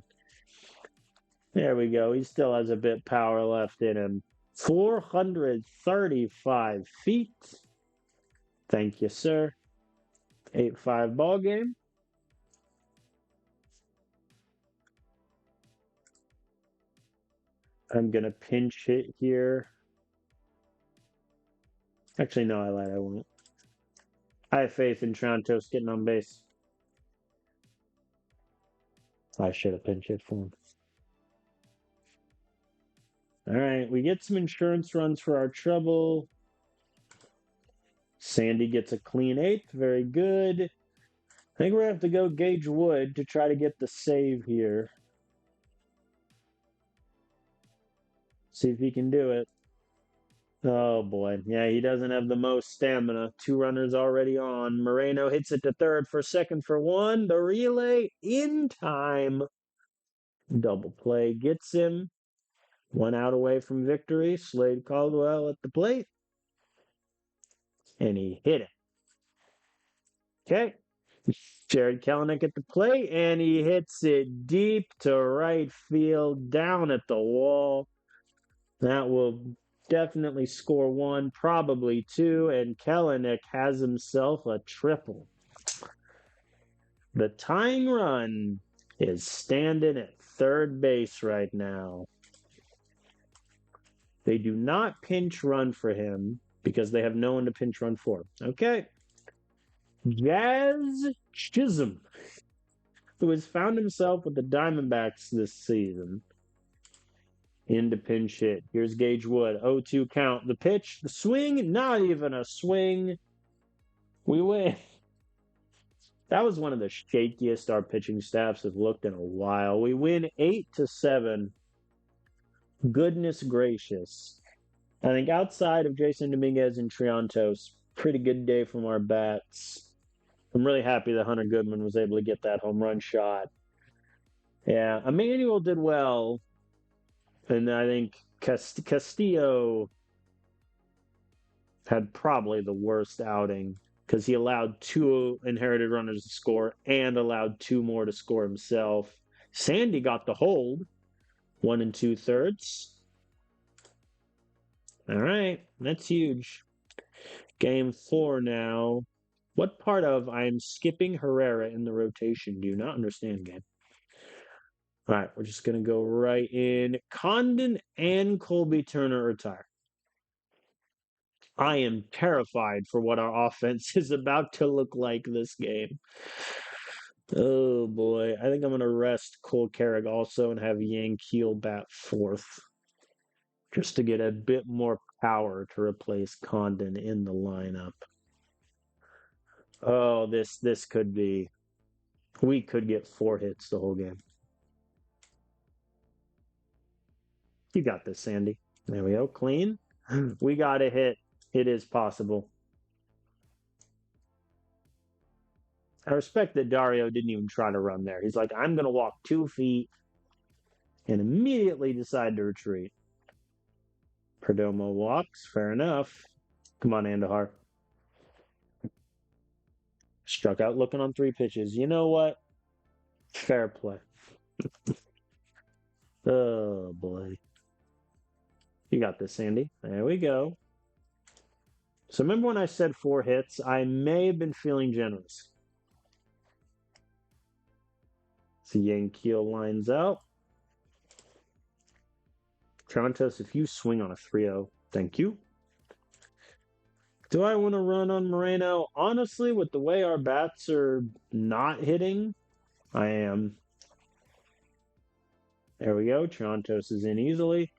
Speaker 1: There we go. He still has a bit power left in him. 435 feet. Thank you, sir. 8-5 ball game. I'm going to pinch hit here. Actually, no, I lied. I won't. I have faith in Trantos getting on base. I should have pinch hit for him. All right, we get some insurance runs for our trouble. Sandy gets a clean eighth. Very good. I think we're going to have to go Gage Wood to try to get the save here. See if he can do it. Oh boy. Yeah, he doesn't have the most stamina. Two runners already on. Moreno hits it to third for second for one. The relay in time. Double play gets him. 1 out away from victory. Slade Caldwell at the plate. And he hit it. Okay. Jared Kelenic at the plate. And he hits it deep to right field, down at the wall. That will definitely score one, probably two, and Kelenic has himself a triple. The tying run is standing at third base right now. They do not pinch run for him because they have no one to pinch run for. Okay. Jazz Chisholm, who has found himself with the Diamondbacks this season, into pinch hit. Here's Gage Wood. 0-2 count. The pitch, the swing, not even a swing. We win. That was one of the shakiest our pitching staffs have looked in a while. We win 8-7. Goodness gracious. I think outside of Jason Dominguez and Triantos, pretty good day from our bats. I'm really happy that Hunter Goodman was able to get that home run shot. Yeah, Emmanuel did well. And I think Castillo had probably the worst outing because he allowed two inherited runners to score and allowed two more to score himself. Sandy got the hold, 1 2/3. All right, that's huge. Game 4 now. What part of I'm skipping Herrera in the rotation do you not understand, game? All right, we're just going to go right in. Condon and Colby Turner retire. I am terrified for what our offense is about to look like this game. Oh boy. I think I'm going to rest Cole Carrick also and have Yang Keel bat fourth. Just to get a bit more power to replace Condon in the lineup. Oh, this could be. We could get 4 hits the whole game. You got this, Sandy. There we go. Clean. We got a hit. It is possible. I respect that Dario didn't even try to run there. He's like, I'm going to walk 2 feet and immediately decide to retreat. Perdomo walks. Fair enough. Come on, Andahar. Struck out looking on 3 pitches. You know what? Fair play. Oh, boy. You got this, Sandy. There we go. So remember when I said 4 hits? I may have been feeling generous. So Yankeel lines out. Trontos, if you swing on a 3-0, thank you. Do I want to run on Moreno? Honestly, with the way our bats are not hitting, I am. There we go. Trontos is in easily.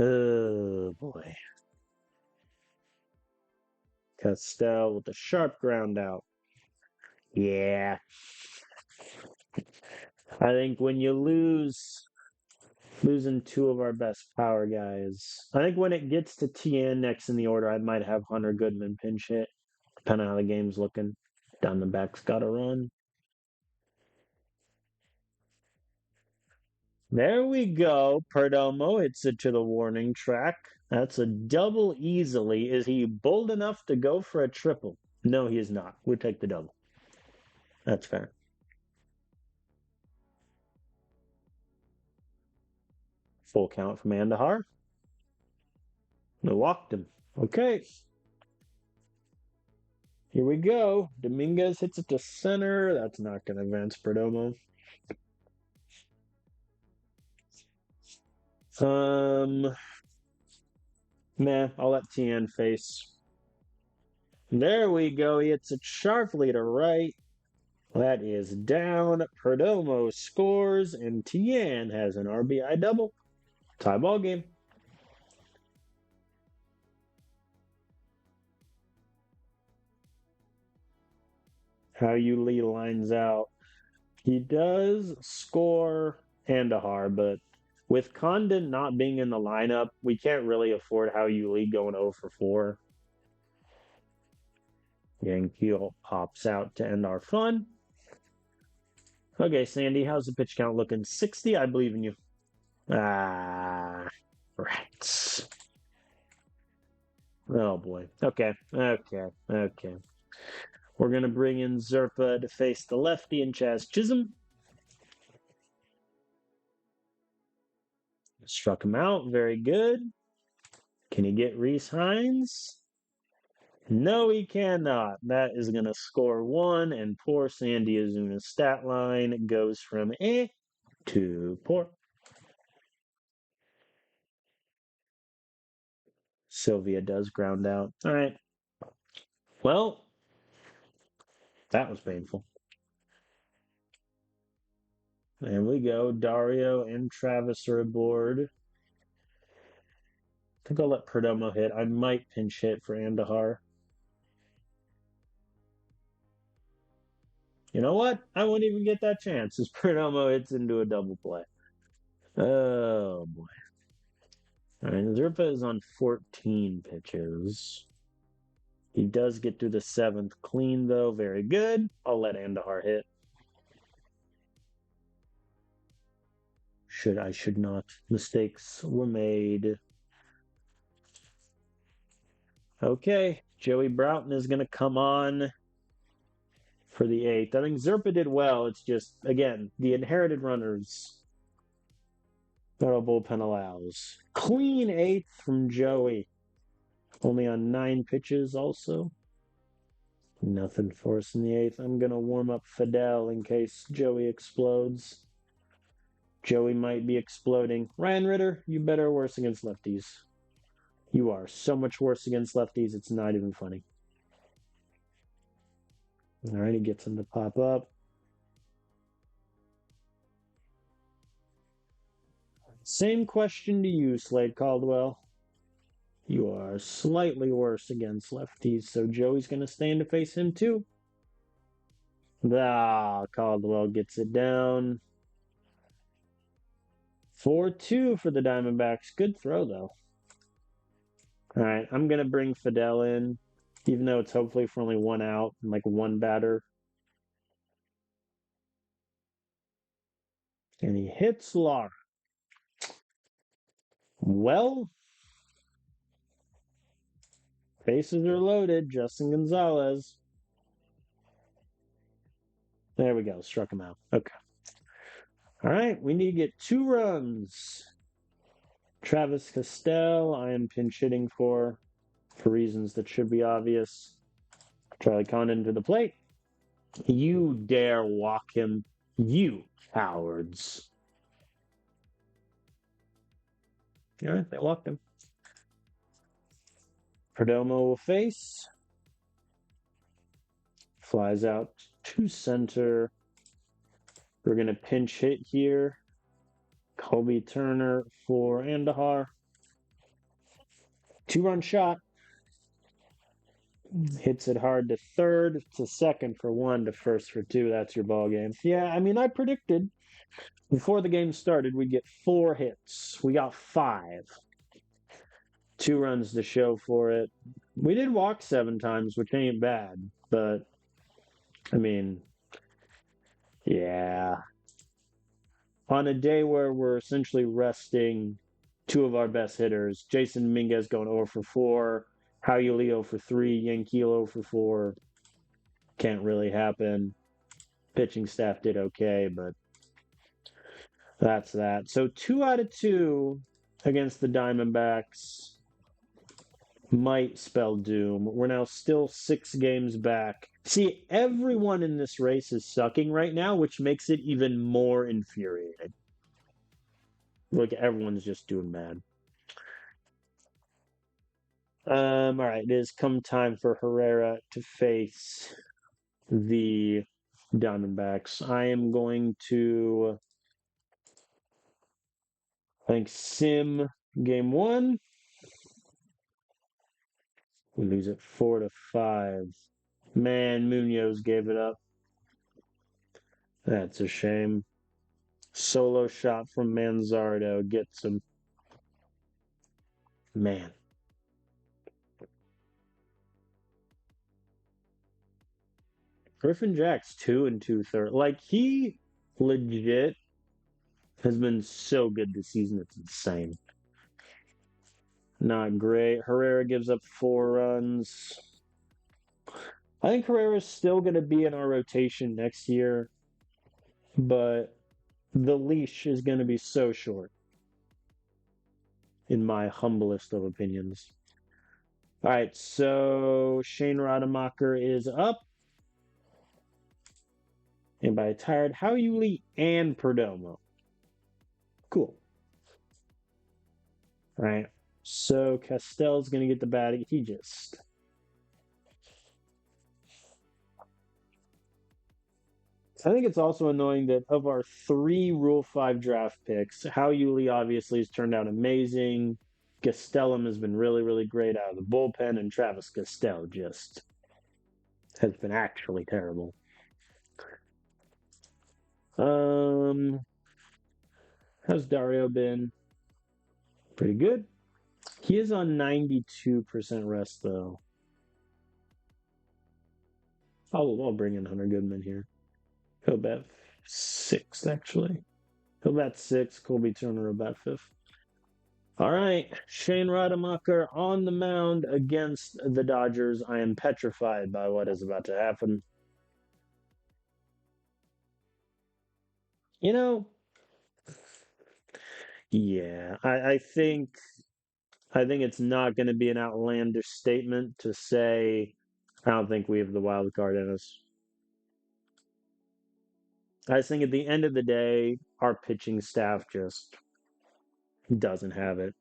Speaker 1: Oh, boy. Castell with a sharp ground out. Yeah. I think when you losing two of our best power guys, I think when it gets to TN next in the order, I might have Hunter Goodman pinch hit, depending on how the game's looking. Down the back's got to run. There we go. Perdomo hits it to the warning track. That's a double easily. Is he bold enough to go for a triple? No, he is not. We'll take the double. That's fair. Full count from Andahar. We walked him. Okay. Here we go. Dominguez hits it to center. That's not going to advance Perdomo. Nah, I'll let TN face. There we go. He hits it sharply to right. That is down. Perdomo scores, and TN has an RBI double. Tie ball game. How Yuli lines out. He does score Andahar, but with Condon not being in the lineup, we can't really afford how Yuli going 0 for 4. Yankee pops out to end our fun. Okay, Sandy, how's the pitch count looking? 60? I believe in you. Ah, rats. Oh boy. Okay. We're going to bring in Zerpa to face the lefty and Chaz Chisholm. Struck him out. Very good. Can he get Reese Hines? No, he cannot. That is going to score 1, and poor Sandy Azuna's stat line goes from to poor. Sylvia does ground out. All right. Well, that was painful. There we go. Dario and Travis are aboard. I think I'll let Perdomo hit. I might pinch hit for Andahar. You know what? I won't even get that chance as Perdomo hits into a double play. Oh, boy. All right, Zerpa is on 14 pitches. He does get through the 7th clean, though. Very good. I'll let Andahar hit. I should not. Mistakes were made. Okay, Joey Broughton is going to come on for the 8th. I think Zerpa did well. It's just, again, the inherited runners that our bullpen allows. Clean 8th from Joey. Only on 9 pitches also. Nothing for us in the 8th. I'm going to warm up Fidel in case Joey explodes. Joey might be exploding. Ryan Ritter, you better worse against lefties. You are so much worse against lefties, it's not even funny. All right, he gets him to pop up. Same question to you, Slade Caldwell. You are slightly worse against lefties, so Joey's going to stand to face him too. Caldwell gets it down. 4-2 for the Diamondbacks. Good throw, though. All right, I'm going to bring Fidel in, even though it's hopefully for only 1 out and like 1 batter. And he hits Lara. Well, bases are loaded. Justin Gonzalez. There we go. Struck him out. Okay. All right. We need to get 2 runs. Travis Castell, I am pinch hitting for. for reasons that should be obvious. Charlie Condon to the plate. You dare walk him, you cowards. All right, they walked him. Perdomo will face. Flies out to center. We're going to pinch hit here. Colby Turner for Andahar. 2-run shot. Hits it hard to third, to second for 1, to first for 2. That's your ball game. Yeah, I mean, I predicted before the game started we'd get 4 hits. We got 5. 2 runs to show for it. We did walk 7 times, which ain't bad, but I mean, yeah. On a day where we're essentially resting 2 of our best hitters, Jason Dominguez going 0 for 4, Hao-Yu Lee 0 for 3, Yankees 0 for 4. Can't really happen. Pitching staff did okay, but that's that. So 2 out of 2 against the Diamondbacks might spell doom. We're now still 6 games back. See, everyone in this race is sucking right now, which makes it even more infuriating. Like, everyone's just doing bad. All right, it has come time for Herrera to face the Diamondbacks. I am going to, I think, sim game 1. We lose it 4-5. Man, Munoz gave it up. That's a shame. Solo shot from Manzardo gets him. Man. Griffin Jack's 2 2/3. Like, he legit has been so good this season. It's insane. Not great. Herrera gives up 4 runs. I think Herrera's still going to be in our rotation next year, but the leash is going to be so short, in my humblest of opinions. All right, so Shane Rademacher is up. And by tired, Hao-Yu Lee and Perdomo. Cool. All right. So Castell's going to get the batting. He just. I think it's also annoying that of our 3 Rule 5 draft picks, Hao-Yu Lee obviously has turned out amazing. Gastelum has been really, really great out of the bullpen, and Travis Castell just has been actually terrible. How's Dario been? Pretty good. He is on 92% rest, though. I'll bring in Hunter Goodman here. He'll bat 6th, actually. He'll bat 6th. Colby Turner will bat 5th. All right. Shane Rademacher on the mound against the Dodgers. I am petrified by what is about to happen. You know, yeah, I think it's not going to be an outlandish statement to say I don't think we have the wild card in us. I think at the end of the day, our pitching staff just doesn't have it.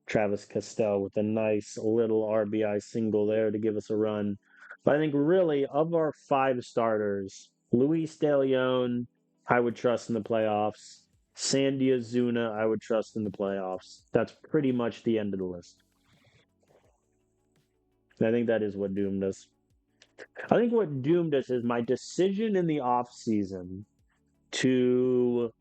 Speaker 1: Travis Castell with a nice little RBI single there to give us a run. But I think really of our 5 starters, Luis De Leon, I would trust in the playoffs. Sandy Azuna, I would trust in the playoffs. That's pretty much the end of the list. I think that is what doomed us. I think what doomed us is my decision in the offseason to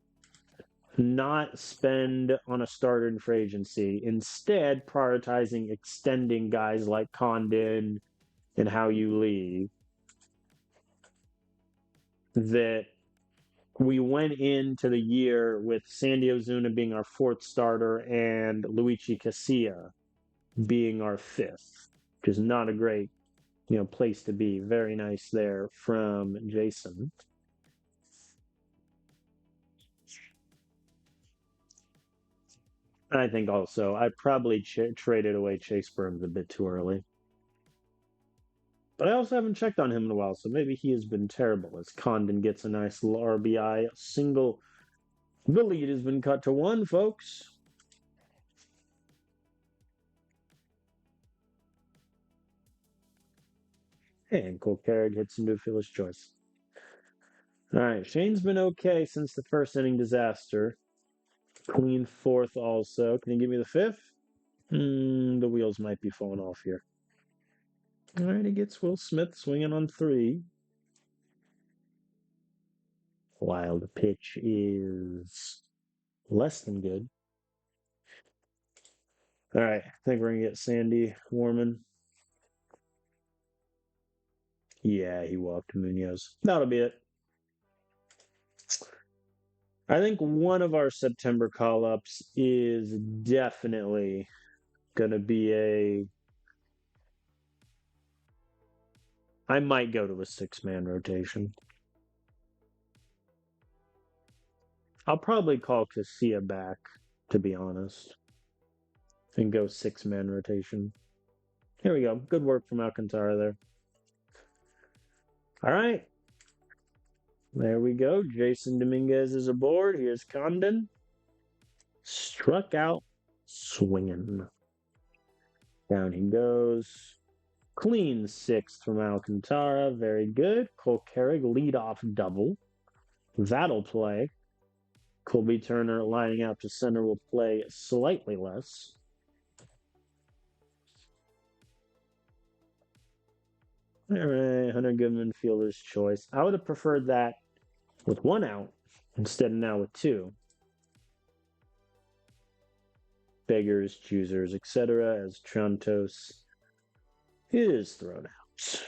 Speaker 1: not spend on a starter in free agency, instead prioritizing extending guys like Condon and Hao-Yu Lee, that we went into the year with Sandy Ozuna being our 4th starter and Luigi Casilla being our 5th, which is not a great, place to be. Very nice there from Jason. I think also I probably traded away Chase Burns a bit too early. But I also haven't checked on him in a while, so maybe he has been terrible as Condon gets a nice little RBI single. The lead has been cut to 1, folks. And Cole Carrick hits into a fielder's choice. All right, Shane's been okay since the first inning disaster. Clean fourth also. Can you give me the fifth? The wheels might be falling off here. All right, he gets Will Smith swinging on 3. Wild pitch is less than good. All right, I think we're going to get Sandy Warman. Yeah, he walked Munoz. That'll be it. I think one of our September call ups is definitely going to be a. I might go to a 6-man rotation. I'll probably call Casilla back, to be honest, and go 6-man rotation. Here we go. Good work from Alcantara there. All right. There we go. Jason Dominguez is aboard. Here's Condon. Struck out swinging. Down he goes. Clean 6th from Alcantara. Very good. Cole Carrick leadoff double. That'll play. Colby Turner lining out to center will play slightly less. All right, Hunter Goodman, fielder's choice. I would have preferred that with 1 out instead of now with 2. Beggars, choosers, etc. as Trantos is thrown out.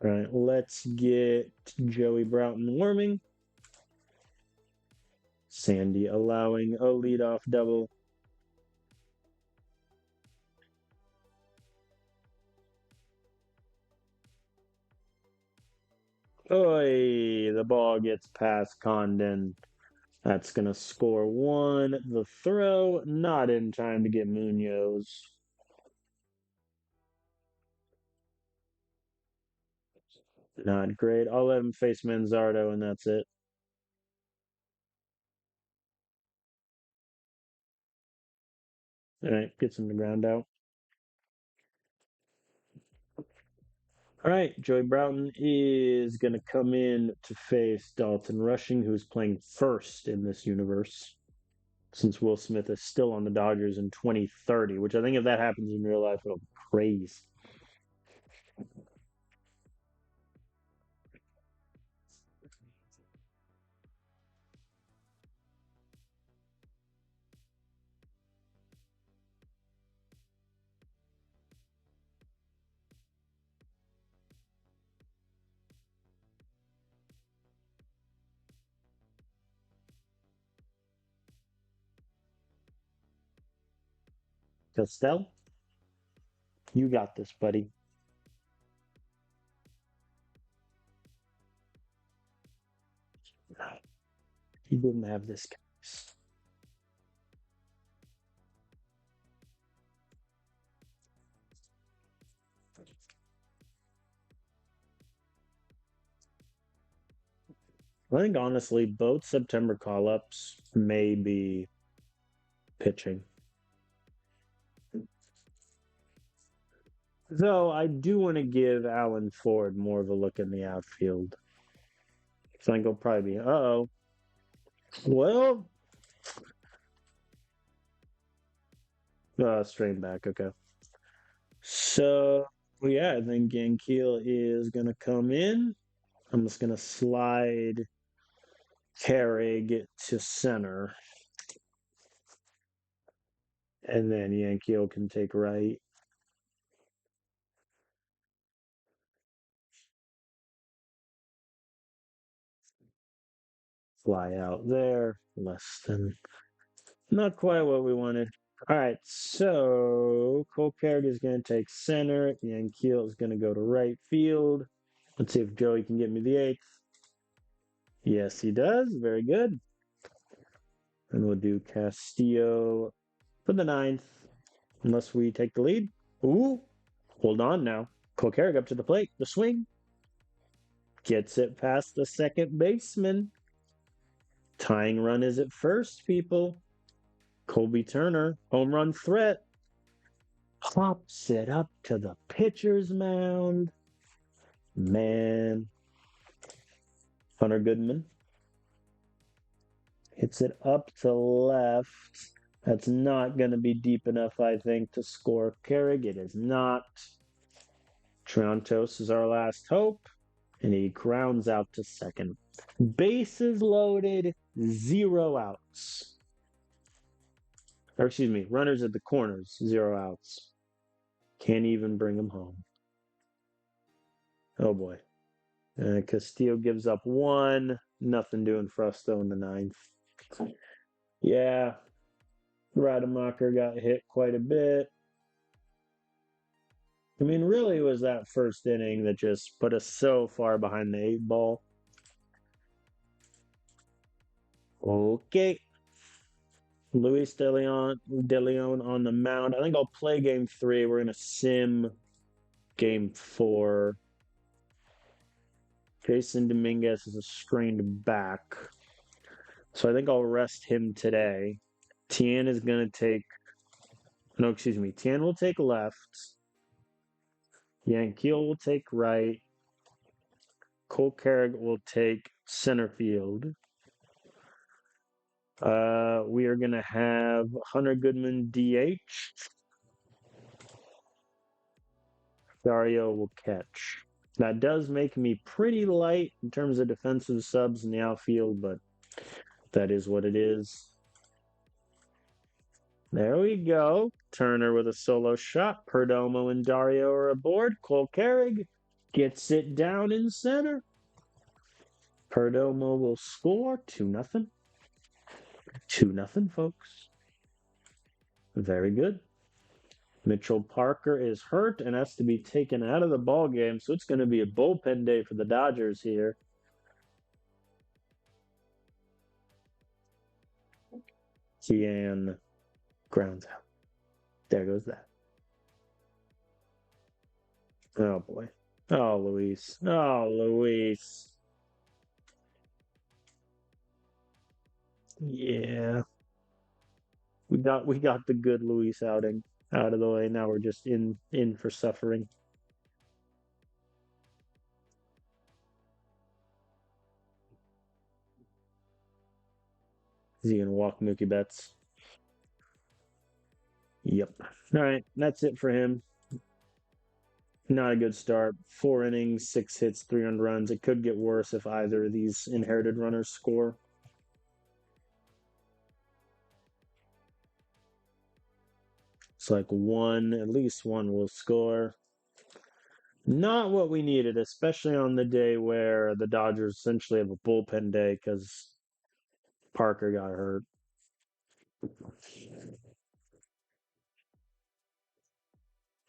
Speaker 1: All right, let's get Joey Broughton warming. Sandy allowing a leadoff double. Oy, the ball gets past Condon. That's going to score 1. The throw, not in time to get Munoz. Not great. I'll let him face Manzardo, and that's it. All right, gets him to ground out. All right, Joey Broughton is going to come in to face Dalton Rushing, who's playing first in this universe, since Will Smith is still on the Dodgers in 2030, which I think if that happens in real life, it'll be crazy. Castell, you got this, buddy. He didn't have this case. I think honestly, both September call ups may be pitching. Though I do want to give Alan Ford more of a look in the outfield. So I think he'll probably be, uh-oh. Well, straight back, okay. So, yeah, I think Yankiel is going to come in. I'm just going to slide Carrig to center. And then Yankiel can take right. Fly out there. Less than. Not quite what we wanted. All right, so Cole Carrick is going to take center. Yankiel is going to go to right field. Let's see if Joey can get me the 8th. Yes, he does. Very good. And we'll do Castillo for the 9th, unless we take the lead. Ooh, Hold on now. Kokerg up to the plate. The swing. Gets it past the second baseman. Tying run is at first, people. Colby Turner, home run threat. Pops it up to the pitcher's mound. Man. Hunter Goodman hits it up to left. That's not going to be deep enough, I think, to score Carrig. It is not. Trantos is our last hope, and he grounds out to second. Bases loaded, 0 outs. Or excuse me, runners at the corners, 0 outs. Can't even bring him home. Oh boy. Castillo gives up 1. Nothing doing for us though in the 9th. Yeah. Rademacher got hit quite a bit. I mean, really, it was that first inning that just put us so far behind the 8 ball. Okay. Luis De Leon on the mound. I think I'll play game 3. We're going to sim game 4. Jason Dominguez is a strained back. So I think I'll rest him today. Tien is going to take... No, excuse me. Tien will take left. Yankiel will take right. Cole Carrig will take center field. We are going to have Hunter Goodman DH. Dario will catch. That does make me pretty light in terms of defensive subs in the outfield, but that is what it is. There we go. Turner with a solo shot. Perdomo and Dario are aboard. Cole Carrig gets it down in center. Perdomo will score 2-0. 2-0, folks. Very good. Mitchell Parker is hurt and has to be taken out of the ball game, so it's going to be a bullpen day for the Dodgers here. Tien grounds out. There goes that. Oh boy. Oh, Luis. Oh, Luis. Yeah. We got the good Luis outing out of the way. Now we're just in for suffering. Is he gonna walk Mookie Betts? Yep. All right, that's it for him. Not a good start. 4 innings, 6 hits, 3 earned runs. It could get worse if either of these inherited runners score. It's like at least one will score. Not what we needed, especially on the day where the Dodgers essentially have a bullpen day because Parker got hurt.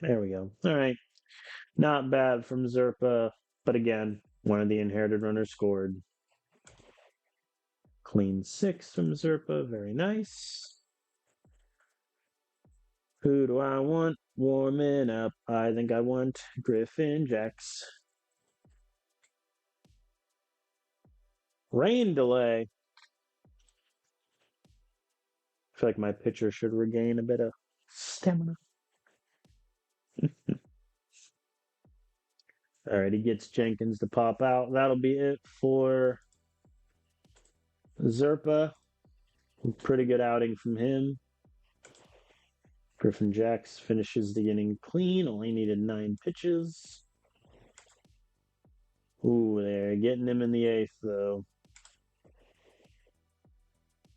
Speaker 1: There we go. All right. Not bad from Zerpa, but again, one of the inherited runners scored. Clean 6 from Zerpa. Very nice. Who do I want? Warming up. I think I want Griffin Jacks. Rain delay. I feel like my pitcher should regain a bit of stamina. All right, he gets Jenkins to pop out. That'll be it for Zerpa. Pretty good outing from him. Griffin Jacks finishes the inning clean. Only needed 9 pitches. Ooh, they're getting him in the 8th, though.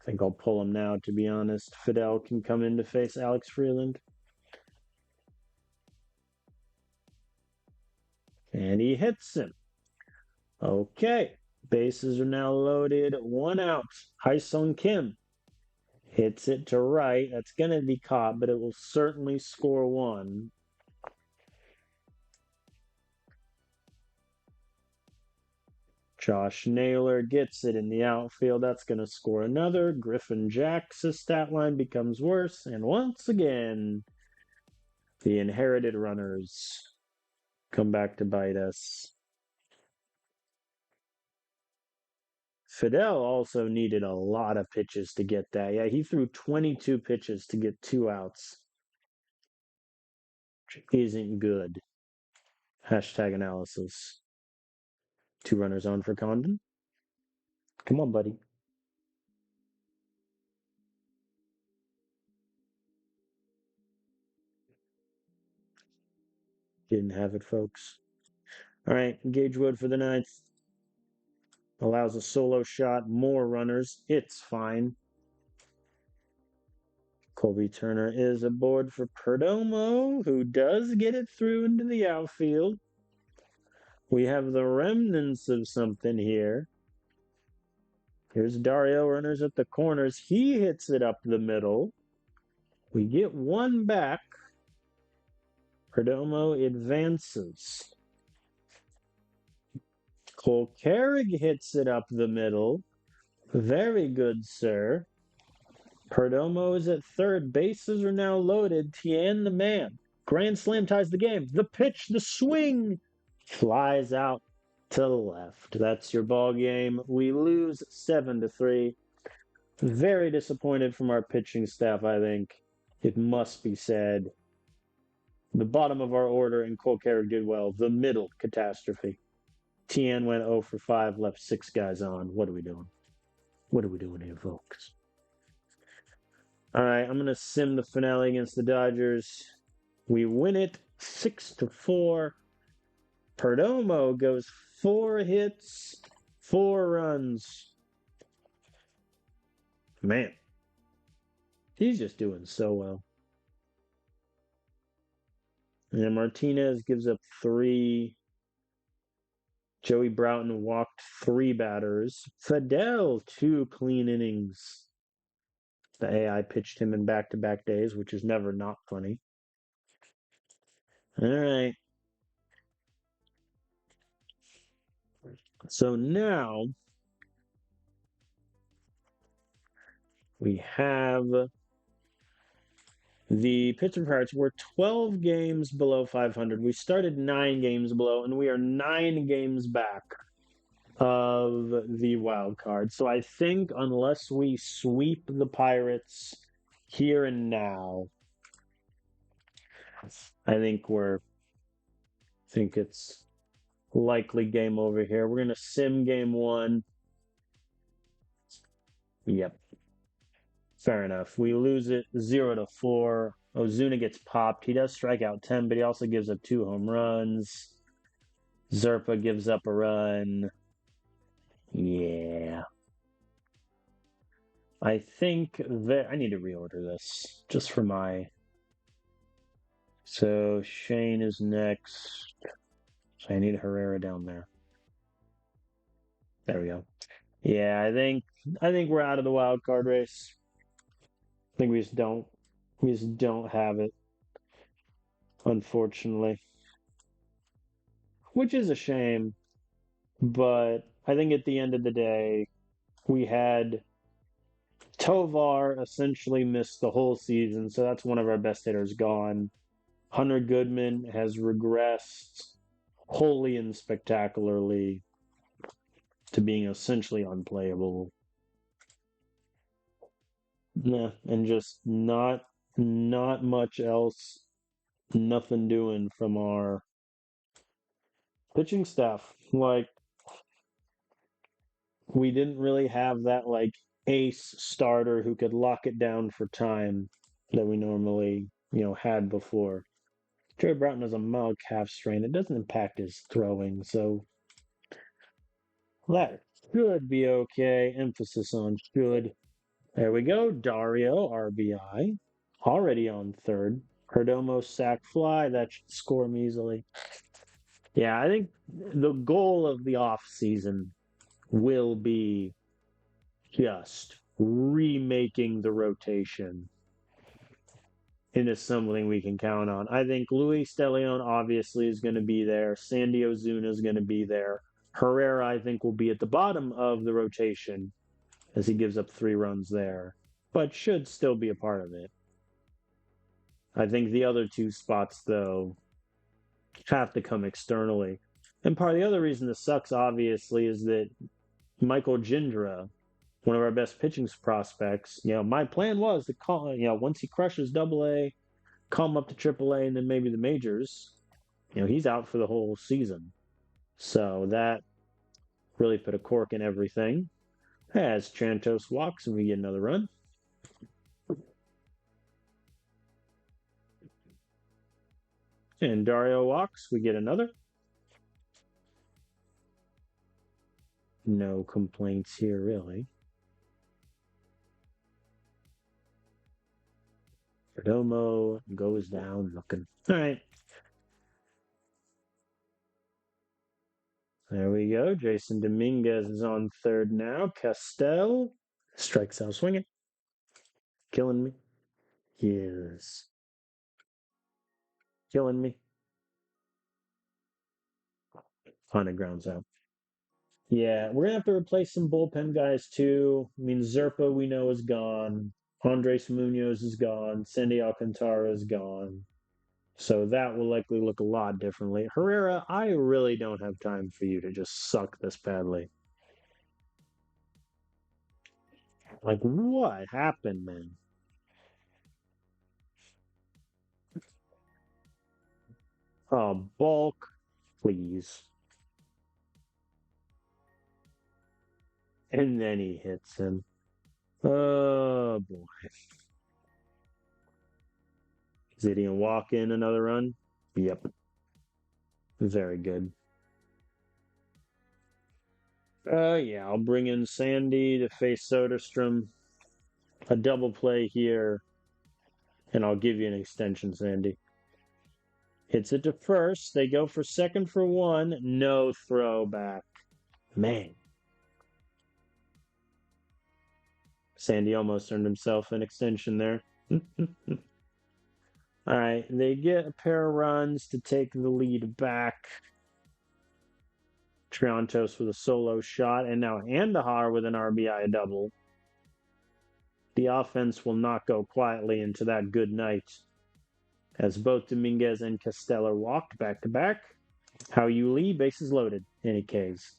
Speaker 1: I think I'll pull him now, to be honest. Fidel can come in to face Alex Freeland. And he hits him. Okay. Bases are now loaded. 1 out. Hyesung Kim hits it to right. That's going to be caught, but it will certainly score 1. Josh Naylor gets it in the outfield. That's going to score another. Griffin Jacks' stat line becomes worse. And once again, The inherited runners come back to bite us. Fidel also needed a lot of pitches to get that. Yeah, he threw 22 pitches to get 2 outs. Which isn't good. Hashtag analysis. 2 runners on for Condon. Come on, buddy. Didn't have it, folks. All right, Gage Wood for the 9th. Allows a solo shot, more runners. It's fine. Colby Turner is aboard for Perdomo, who does get it through into the outfield. We have the remnants of something here. Here's Dario, runners at the corners. He hits it up the middle. We get 1 back. Perdomo advances. Cole Carrig hits it up the middle. Very good, sir. Perdomo is at third. Bases are now loaded. Tien the man. Grand slam ties the game. The pitch, the swing. Flies out to the left. That's your ball game. We lose 7-3. Very disappointed from our pitching staff, I think. It must be said. The bottom of our order and Cole Carrig did well. The middle, catastrophe. Tien went 0 for 5, left 6 guys on. What are we doing? What are we doing here, folks? All right, I'm going to sim the finale against the Dodgers. We win it 6-4. Perdomo goes 4 hits, 4 runs. Man, he's just doing so well. And Martinez gives up 3. Joey Broughton walked 3 batters. Fidel, 2 clean innings. The AI pitched him in back-to-back days, which is never not funny. All right. So now we have the Pittsburgh Pirates. We're 12 games below 500. We started 9 games below, and we are 9 games back of the wild card. So I think unless we sweep the Pirates here and now, I think it's likely game over here. We're gonna sim game 1. Yep. Fair enough. We lose it 0-4. Ozuna gets popped. He does strike out 10, but he also gives up 2 home runs. Zerpa gives up a run. Yeah. I think that I need to reorder this just for my. So Shane is next. So I need Herrera down there. There we go. Yeah, I think we're out of the wild card race. I think we just don't have it, unfortunately. Which is a shame, but I think at the end of the day, we had Tovar essentially missed the whole season, so that's one of our best hitters gone. Hunter Goodman has regressed wholly and spectacularly to being essentially unplayable. Nah, and just not much else, nothing doing from our pitching staff. Like, we didn't really have that like ace starter who could lock it down for time that we normally, had before. Joey Broughton has a mild calf strain. It doesn't impact his throwing, so that should be okay. Emphasis on should. There we go. Dario, RBI. Already on third. Perdomo sac fly. That should score him easily. Yeah, I think the goal of the off season will be just remaking the rotation into something we can count on. I think Luis De Leon obviously is going to be there. Sandy Ozuna is going to be there. Herrera, I think, will be at the bottom of the rotation as he gives up 3 runs there, but should still be a part of it. I think the other two spots, though, have to come externally. And part of the other reason this sucks, obviously, is that Michael Jindra, one of our best pitching prospects, my plan was to call, once he crushes double A, call him up to triple A and then maybe the majors, he's out for the whole season. So that really put a cork in everything. As Chantos walks and we get another run. And Dario walks, we get another. No complaints here, really. Perdomo goes down looking. All right. There we go. Jason Dominguez is on third now. Castell strikes out swinging. Killing me. Yes. Killing me. On the grounds out. Yeah, we're gonna have to replace some bullpen guys too. I mean, Zerpa we know is gone. Andres Munoz is gone. Sandy Alcantara is gone. So that will likely look a lot differently. Herrera, I really don't have time for you to just suck this badly. Like, what happened, man? Oh, bulk, please. And then he hits him. Oh, boy. Is he going to walk in another run? Yep. Very good. Yeah, I'll bring in Sandy to face Soderstrom. A double play here, and I'll give you an extension, Sandy. Hits it to first. They go for second for one. No throwback. Man. Sandy almost earned himself an extension there. All right, they get a pair of runs to take the lead back. Triantos with a solo shot, and now Andahar with an RBI double. The offense will not go quietly into that good night, as both Dominguez and Costello walked back to back. How Yuli, bases loaded, any case.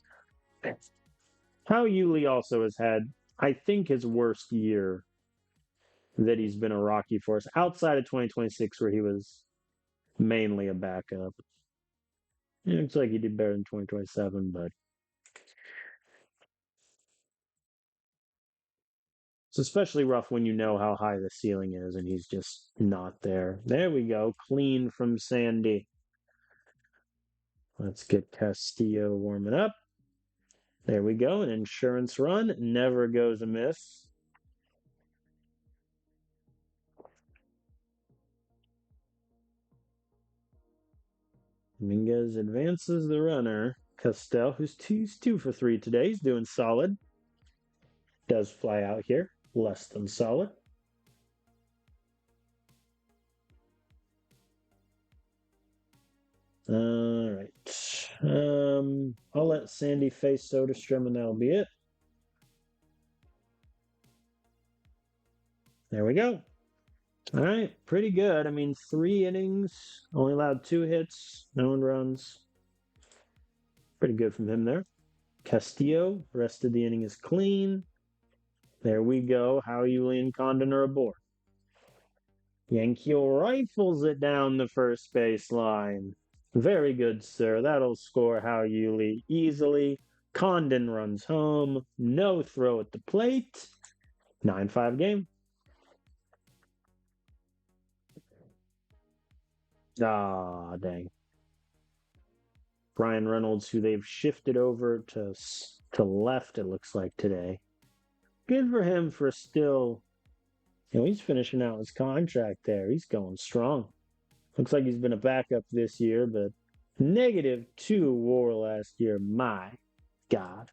Speaker 1: How Yuli also has had, I think, his worst year that he's been a Rocky for us, outside of 2026, where he was mainly a backup. It looks like he did better in 2027, but it's especially rough when you know how high the ceiling is and he's just not there. There we go. Clean from Sandy. Let's get Castillo warming up. There we go. An insurance run never goes amiss. Dominguez advances the runner. Castell, who's two for three today, he's doing solid. Does fly out here. Less than solid. All right. I'll let Sandy face Soderstrom, and that'll be it. There we go. All right, pretty good. I mean, 3 innings, only allowed 2 hits, no one runs. Pretty good from him there. Castillo, rest of the inning is clean. There we go. How Julian Condon are aboard. Yankee rifles it down the first baseline. Very good, sir. That'll score How Yuli easily. Condon runs home. No throw at the plate. 9-5 game. Ah, dang. Brian Reynolds, who they've shifted over to left, it looks like today. Good for him for still, he's finishing out his contract there. He's going strong. Looks like he's been a backup this year, but -2 WAR last year. My God.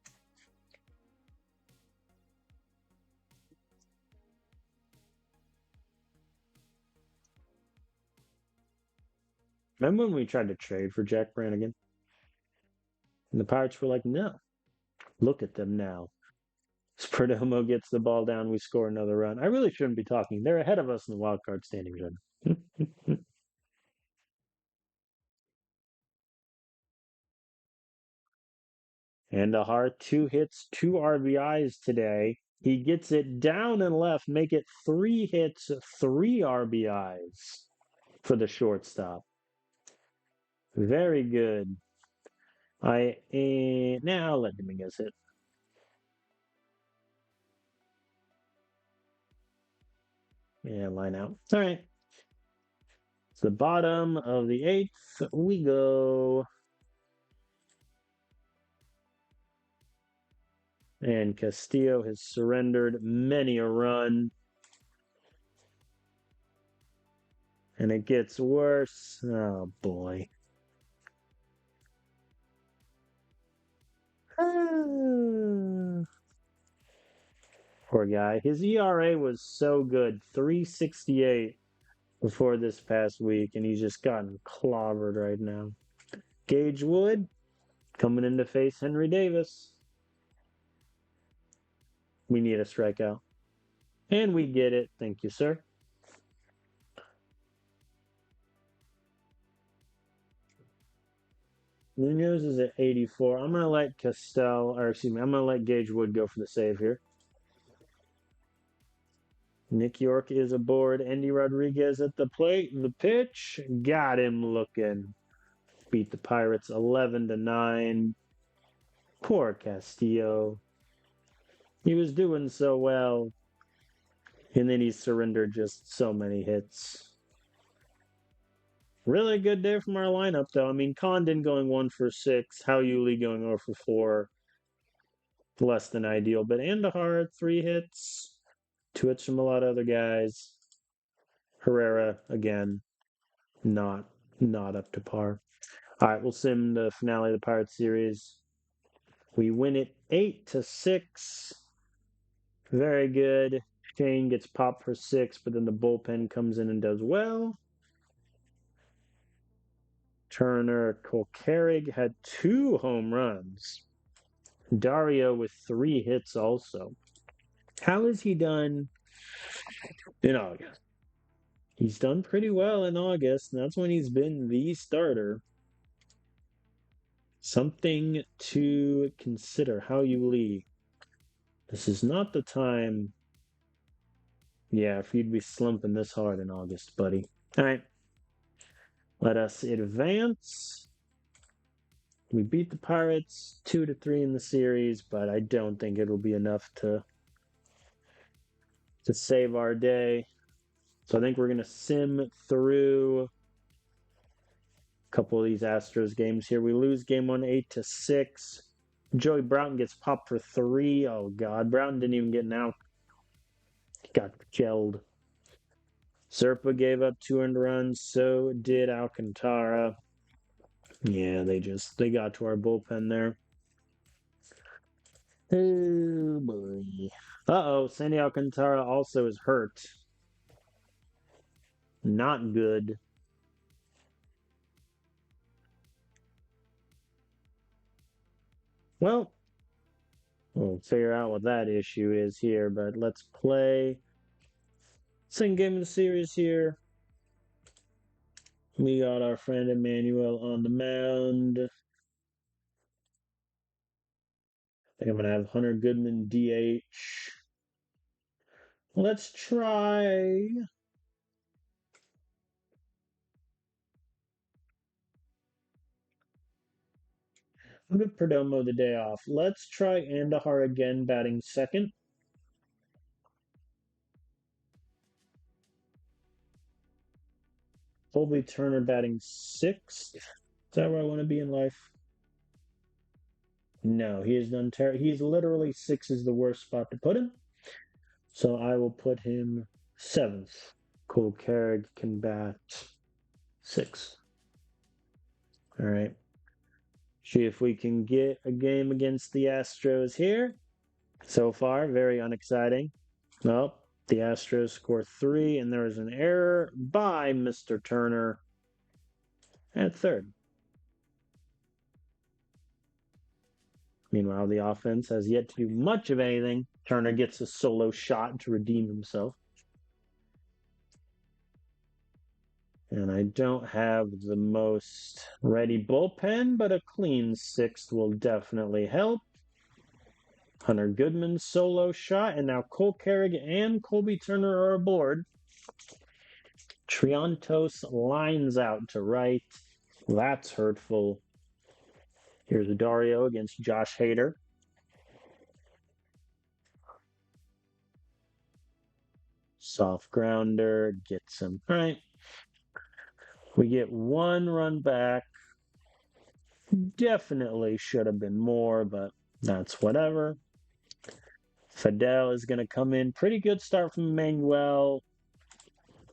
Speaker 1: Remember when we tried to trade for Jack Brannigan? And the Pirates were like, no. Look at them now. Perdomo gets the ball down. We score another run. I really shouldn't be talking. They're ahead of us in the wild card standings. And a heart, 2 hits, 2 RBIs today. He gets it down and left, make it 3 hits, 3 RBIs for the shortstop. Very good. Now let me guess it. Yeah, line out. All right. It's the bottom of the 8th. We go. And Castillo has surrendered many a run. And it gets worse. Oh, boy. Poor guy. His ERA was so good, 3.68 before this past week, and he's just gotten clobbered right now. Gage Wood coming in to face Henry Davis. We need a strikeout. And we get it. Thank you, sir. Munoz is at 84. I'm going to let I'm going to let Gage Wood go for the save here. Nick York is aboard. Andy Rodriguez at the plate. The pitch. Got him looking. Beat the Pirates 11-9. Poor Castillo. He was doing so well. And then he surrendered just so many hits. Really good day from our lineup, though. I mean, Condon going 1 for 6. Hao Yuli going 0 for 4. Less than ideal. But Andahar, 3 hits. 2 hits from a lot of other guys. Herrera, again, not up to par. All right, we'll sim the finale of the Pirates series. We win it 8-6. Very good. Shane gets popped for 6, but then the bullpen comes in and does well. Turner, Kolkarig had 2 home runs. Dario with 3 hits also. How has he done in August? He's done pretty well in August, and that's when he's been the starter. Something to consider. Hao Yuli. This is not the time, yeah, for you to be slumping this hard in August, buddy. All right. Let us advance. We beat the Pirates 2-3 in the series, but I don't think it'll be enough to save our day. So I think we're going to sim through a couple of these Astros games here. We lose game 1 8-6. Joey Broughton gets popped for 3. Oh, God. Broughton didn't even get an out. He got gelled. Serpa gave up 2 earned runs. So did Alcantara. Yeah, they got to our bullpen there. Oh, boy. Uh-oh, Sandy Alcantara also is hurt. Not good. Well, we'll figure out what that issue is here, but let's play second game of the series here. We got our friend Emmanuel on the mound. I think I'm going to have Hunter Goodman DH. Let's try. I'll give Perdomo the day off. Let's try Andahar again, batting second. Colby Turner batting sixth. Is that where I want to be in life? No, he has done terrible. He's literally 6 is the worst spot to put him. So I will put him 7th. Cole Carrick can bat 6. All right. See if we can get a game against the Astros here. So far, very unexciting. Well, the Astros score 3, and there is an error by Mr. Turner at third. Meanwhile, the offense has yet to do much of anything. Turner gets a solo shot to redeem himself. And I don't have the most ready bullpen, but a clean sixth will definitely help. Hunter Goodman solo shot, and now Cole Carrig and Colby Turner are aboard. Triantos lines out to right. That's hurtful. Here's Dario against Josh Hader. Soft grounder, gets him. All right. We get one run back. Definitely should have been more, but that's whatever. Fidel is going to come in. Pretty good start from Emmanuel.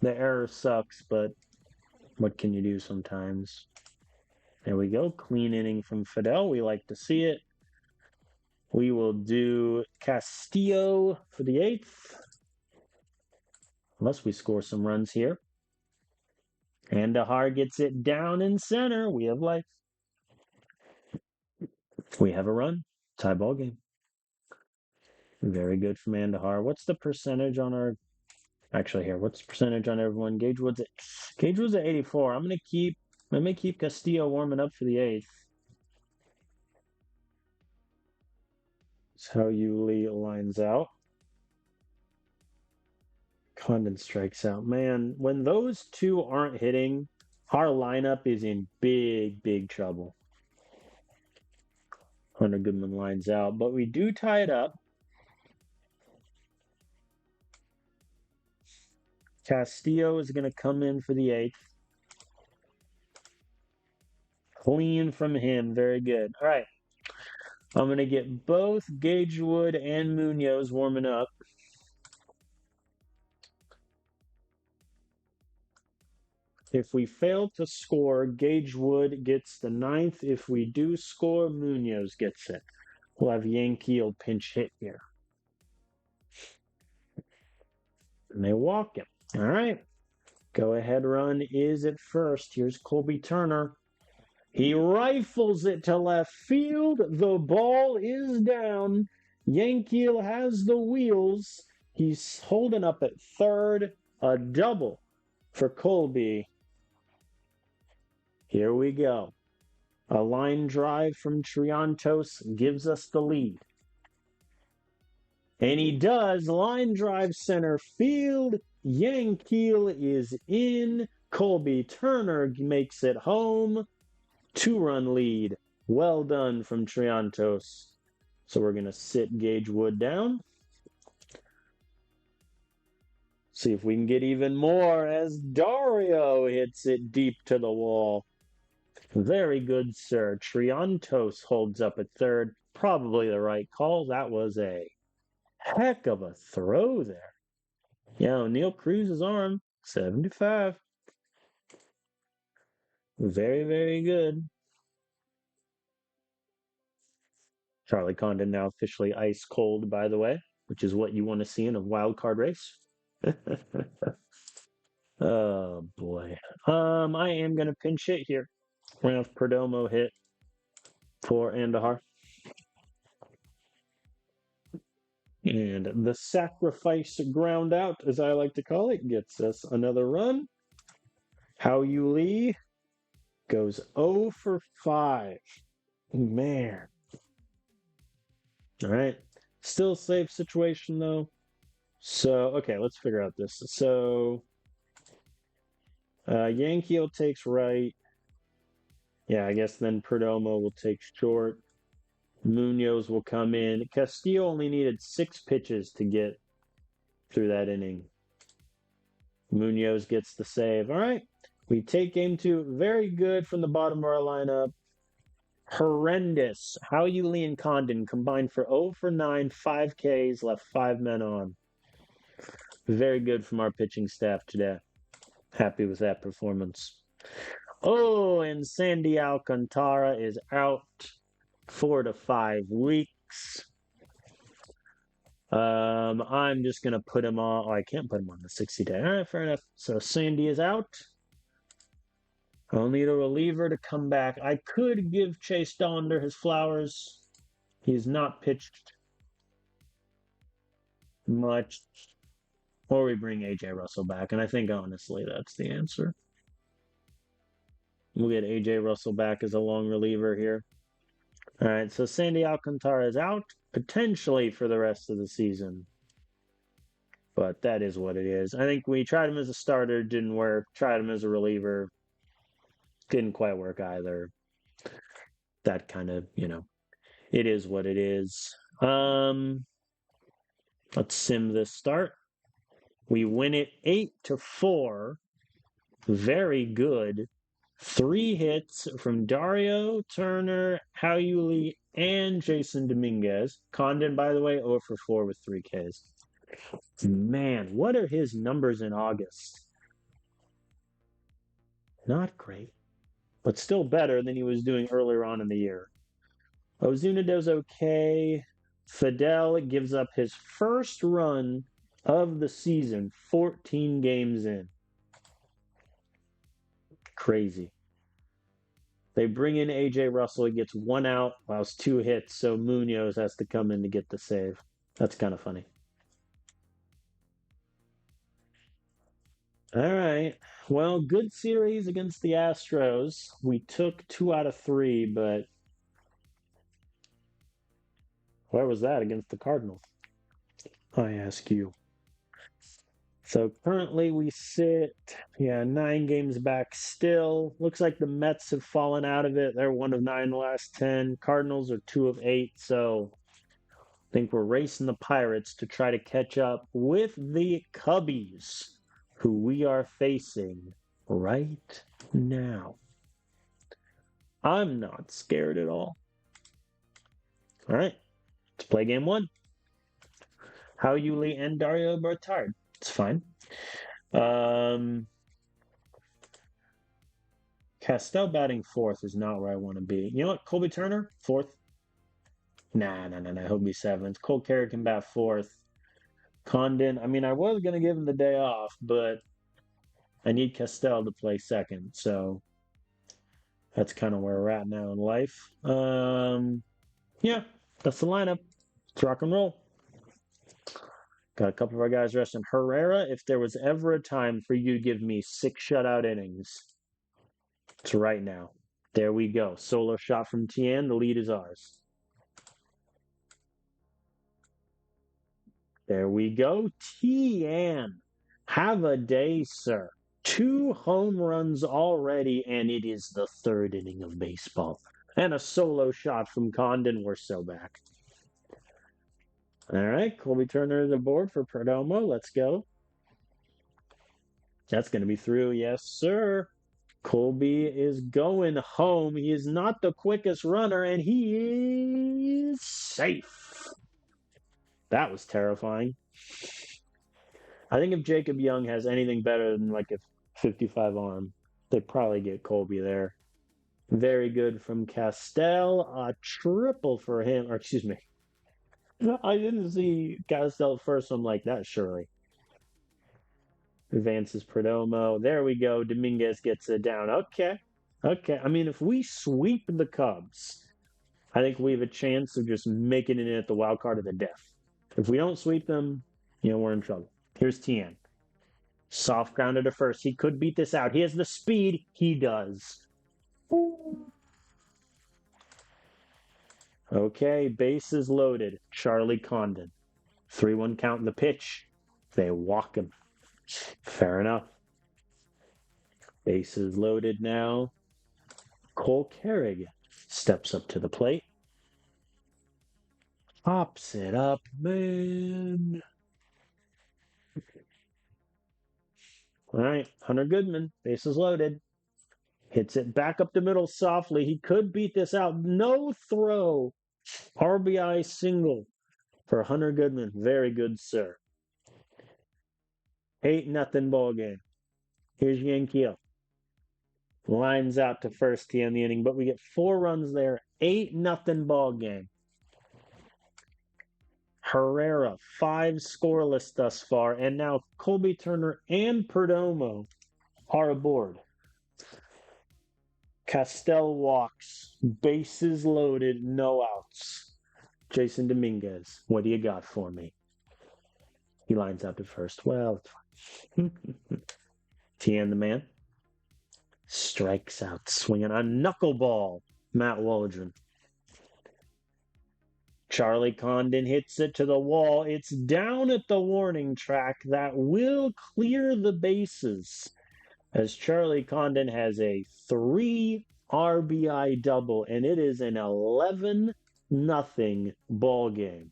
Speaker 1: The error sucks, but what can you do sometimes? There we go. Clean inning from Fidel. We like to see it. We will do Castillo for the eighth. Unless we score some runs here. Andahar gets it down in center. We have life. We have a run. Tie ball game. Very good from Andahar. What's the percentage on our... Actually, here, what's the percentage on everyone? Gage Wood's at 84. I'm gonna keep Castillo warming up for the eighth. That's how Yuli lines out. Condon strikes out. Man, when those two aren't hitting, our lineup is in big, big trouble. Hunter Goodman lines out, but we do tie it up. Castillo is going to come in for the eighth. Clean from him. Very good. All right. I'm going to get both Gagewood and Munoz warming up. If we fail to score, Gagewood gets the ninth. If we do score, Munoz gets it. We'll have Yankee'll pinch hit here. And they walk him. All right. Go ahead run is at first. Here's Colby Turner. He rifles it to left field. The ball is down. Yankee'll has the wheels. He's holding up at third. A double for Colby. Here we go. A line drive from Triantos gives us the lead. And he does. Line drive center field. Yankee'll is in. Colby Turner makes it home. 2-run lead. Well done from Triantos. So we're going to sit Gagewood down. See if we can get even more as Dario hits it deep to the wall. Very good, sir. Triantos holds up at third. Probably the right call. That was a heck of a throw there. Yeah, O'Neill Cruz's arm. 75. Very, very good. Charlie Condon now officially ice cold, by the way, which is what you want to see in a wild card race. Oh boy. I am gonna pinch hit here. We're gonna have Perdomo hit for Andahar. And the sacrifice ground out, as I like to call it, gets us another run. How You Lee goes 0 for 5. Man. All right. Still safe situation though. So, okay, let's figure out this. So, Yankee'll takes right. Yeah, I guess then Perdomo will take short. Munoz will come in. Castillo only needed 6 pitches to get through that inning. Munoz gets the save. All right. We take game 2. Very good from the bottom of our lineup. Horrendous. How You Lee and Condon combined for 0 for 9, 5 Ks, left 5 men on. Very good from our pitching staff today. Happy with that performance. Oh, and Sandy Alcantara is out 4 to 5 weeks. I'm just going to put him on. Oh, I can't put him on the 60-day. All right, fair enough. So Sandy is out. I'll need a reliever to come back. I could give Chase Donder his flowers. He's not pitched much. Or we bring AJ Russell back. And I think, honestly, that's the answer. We'll get AJ Russell back as a long reliever here. All right, so Sandy Alcantara is out potentially for the rest of the season. But that is what it is. I think we tried him as a starter, didn't work. Tried him as a reliever, didn't quite work either. That kind of, it is what it is. Let's sim this start. We win it 8-4. Very good. 3 hits from Dario, Turner, Hauli, and Jason Dominguez. Condon, by the way, 0 for 4 with 3 Ks. Man, what are his numbers in August? Not great, but still better than he was doing earlier on in the year. Ozuna does okay. Fidel gives up his first run of the season, 14 games in. Crazy. They bring in AJ Russell. He gets 1 out, allows 2 hits, so Munoz has to come in to get the save. That's kind of funny. All right. Well, good series against the Astros. We took 2 out of 3, but where was that against the Cardinals? I ask you. So currently we sit, 9 games back still. Looks like the Mets have fallen out of it. They're 1 of 9 the last 10. Cardinals are 2 of 8. So I think we're racing the Pirates to try to catch up with the Cubbies, who we are facing right now. I'm not scared at all. All right, let's play game 1. Hauli and Dario Bertard. It's fine. Castell batting 4th is not where I want to be. You know what? Colby Turner, 4th. Nah. He'll be 7th. Cole Carrick can bat 4th. Condon, I mean, I was going to give him the day off, but I need Castell to play 2nd. So that's kind of where we're at now in life. Yeah, that's the lineup. Let's rock and roll. Got a couple of our guys resting. Herrera, if there was ever a time for you to give me 6 shutout innings, it's right now. There we go. Solo shot from Tien. The lead is ours. There we go. Tien. Have a day, sir. 2 home runs already, and it is the 3rd inning of baseball. And a solo shot from Condon. We're so back. All right, Colby Turner is aboard for Perdomo. Let's go. That's going to be through. Yes, sir. Colby is going home. He is not the quickest runner, and he is safe. That was terrifying. I think if Jacob Young has anything better than like a 55 arm, they probably get Colby there. Very good from Castell. A triple for him. Or excuse me. I didn't see Castell first, so I'm like, that surely. Advances Perdomo. There we go. Dominguez gets it down. Okay. I mean, if we sweep the Cubs, I think we have a chance of just making it in at the wild card of the death. If we don't sweep them, we're in trouble. Here's Tien. Soft grounded to first. He could beat this out. He has the speed. He does. Okay, bases loaded. Charlie Condon. 3-1 count in the pitch. They walk him. Fair enough. Bases loaded now. Cole Carrig steps up to the plate. Pops it up, man. All right, Hunter Goodman, bases loaded. Hits it back up the middle softly. He could beat this out. No throw. RBI single for Hunter Goodman. Very good, sir. 8-0 ball game. Here's Yankees. Lines out to first in the inning, but we get 4 runs there. 8-0 ball game. Herrera, 5 scoreless thus far, and now Colby Turner and Perdomo are aboard. Castell walks, bases loaded, no outs. Jason Dominguez, what do you got for me? He lines out to first. Well, it's fine. Tien the man. Strikes out, swinging a knuckleball. Matt Waldron. Charlie Condon hits it to the wall. It's down at the warning track. That will clear the bases as Charlie Condon has a 3 RBI double, and it is an 11-0 ball game.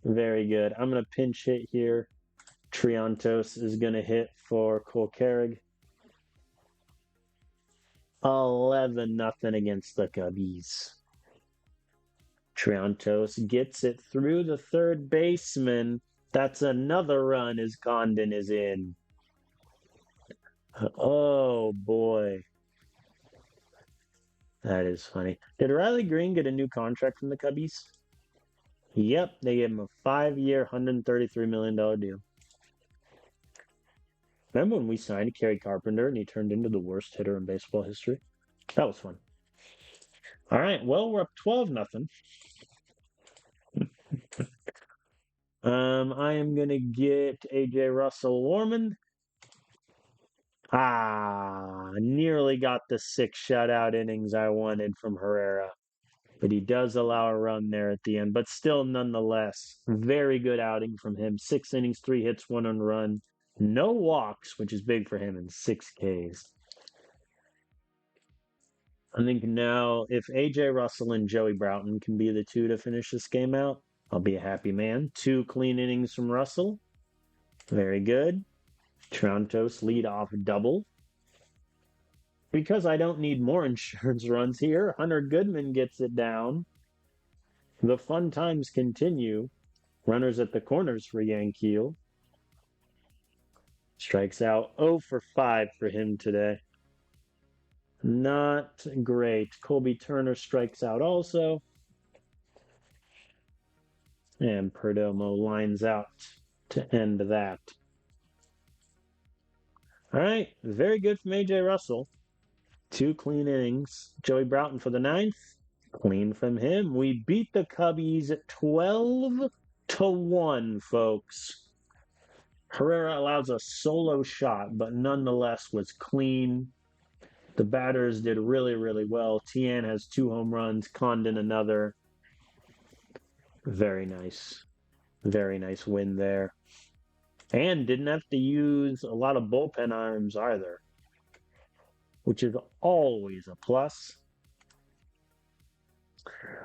Speaker 1: Very good. I'm going to pinch hit here. Triantos is going to hit for Cole Carrig. 11-0 against the Cubbies. Triantos gets it through the third baseman. That's another run as Condon is in. Oh, boy. That is funny. Did Riley Green get a new contract from the Cubbies? Yep, they gave him a 5-year, $133 million deal. Remember when we signed Kerry Carpenter and he turned into the worst hitter in baseball history? That was fun. All right, well, we're up 12-0. I am going to get A.J. Russell Warman. Nearly got the 6 shutout innings I wanted from Herrera. But he does allow a run there at the end. But still, nonetheless, very good outing from him. 6 innings, 3 hits, 1 earned run. No walks, which is big for him, and 6 Ks. I think now if A.J. Russell and Joey Broughton can be the two to finish this game out, I'll be a happy man. 2 clean innings from Russell. Very good. Toronto's leadoff double. Because I don't need more insurance runs here, Hunter Goodman gets it down. The fun times continue. Runners at the corners for Yankiel. Strikes out 0 for 5 for him today. Not great. Colby Turner strikes out also. And Perdomo lines out to end that. All right, very good from A.J. Russell. 2 clean innings. Joey Broughton for the 9th. Clean from him. We beat the Cubbies 12-1, folks. Herrera allows a solo shot, but nonetheless was clean. The batters did really, really well. Tian has 2 home runs. Condon another. Very nice. Very nice win there. And didn't have to use a lot of bullpen arms either, which is always a plus.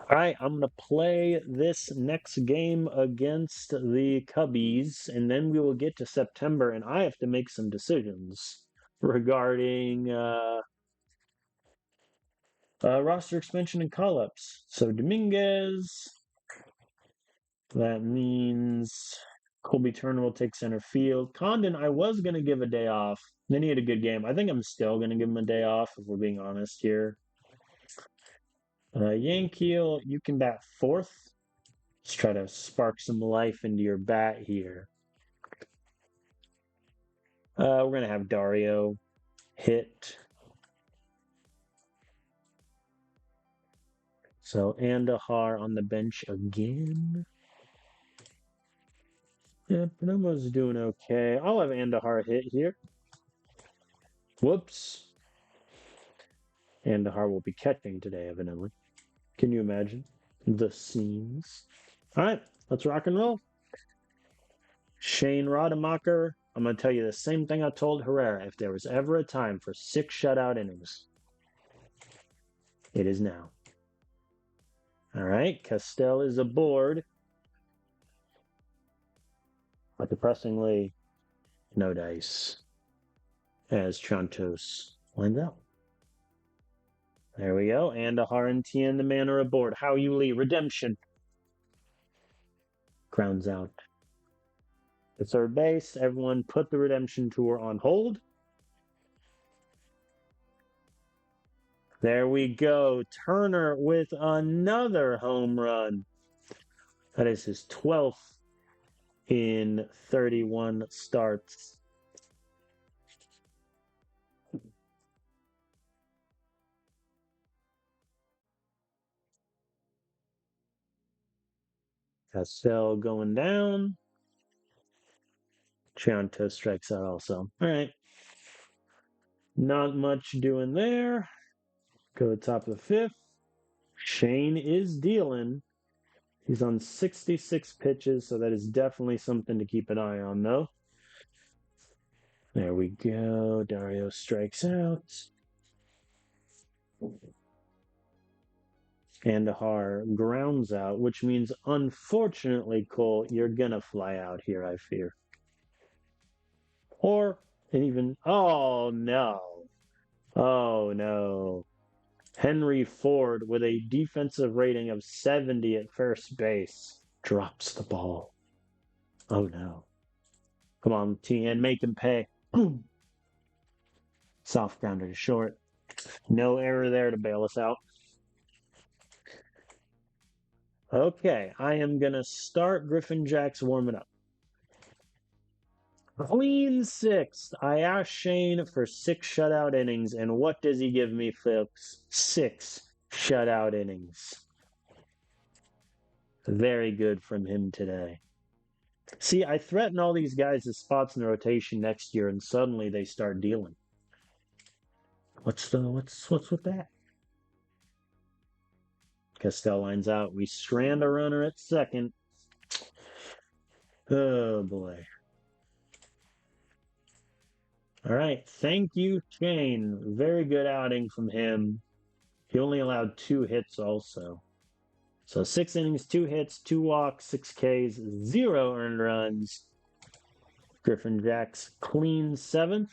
Speaker 1: All right, I'm going to play this next game against the Cubbies, and then we will get to September, and I have to make some decisions regarding roster expansion and call-ups. So Dominguez, that means Colby Turner will take center field. Condon, I was going to give a day off. Then he had a good game. I think I'm still going to give him a day off, if we're being honest here. Yankiel, you can bat 4th. Let's try to spark some life into your bat here. We're going to have Dario hit. So Andahar on the bench again. Yeah, Panoma's doing okay. I'll have Andahar hit here. Whoops. Andahar will be catching today, evidently. Can you imagine the scenes? All right, let's rock and roll. Shane Rodemacher, I'm going to tell you the same thing I told Herrera. If there was ever a time for 6 shutout innings, it is now. All right, Castell is aboard. But depressingly, no dice as Chantos lines out. There we go. Andahar and Tien, the man, are aboard. How you Lee, redemption. Grounds out. To third base, everyone put the redemption tour on hold. There we go. Turner with another home run. That is his 12th in 31 starts. Castell going down. Chianto strikes out also. All right. Not much doing there. Go to top of the fifth. Shane is dealing. He's on 66 pitches, so that is definitely something to keep an eye on, though. There we go. Dario strikes out. Kandahar grounds out, which means, unfortunately, Cole, you're going to fly out here, I fear. Or even, oh no. Oh no. Henry Ford, with a defensive rating of 70 at first base, drops the ball. Oh no. Come on, TN, make him pay. Boom. Soft grounder to short. No error there to bail us out. Okay, I am going to start Griffin Jacks warming up. Clean sixth. I asked Shane for 6 shutout innings, and what does he give me, folks? 6 shutout innings. Very good from him today. See, I threaten all these guys as spots in the rotation next year, and suddenly they start dealing. What's with that? Castell lines out. We strand a runner at second. Oh boy. All right. Thank you, Shane. Very good outing from him. He only allowed 2 hits also. So 6 innings, 2 hits, 2 walks, 6 Ks, 0 earned runs. Griffin Jacks clean 7th.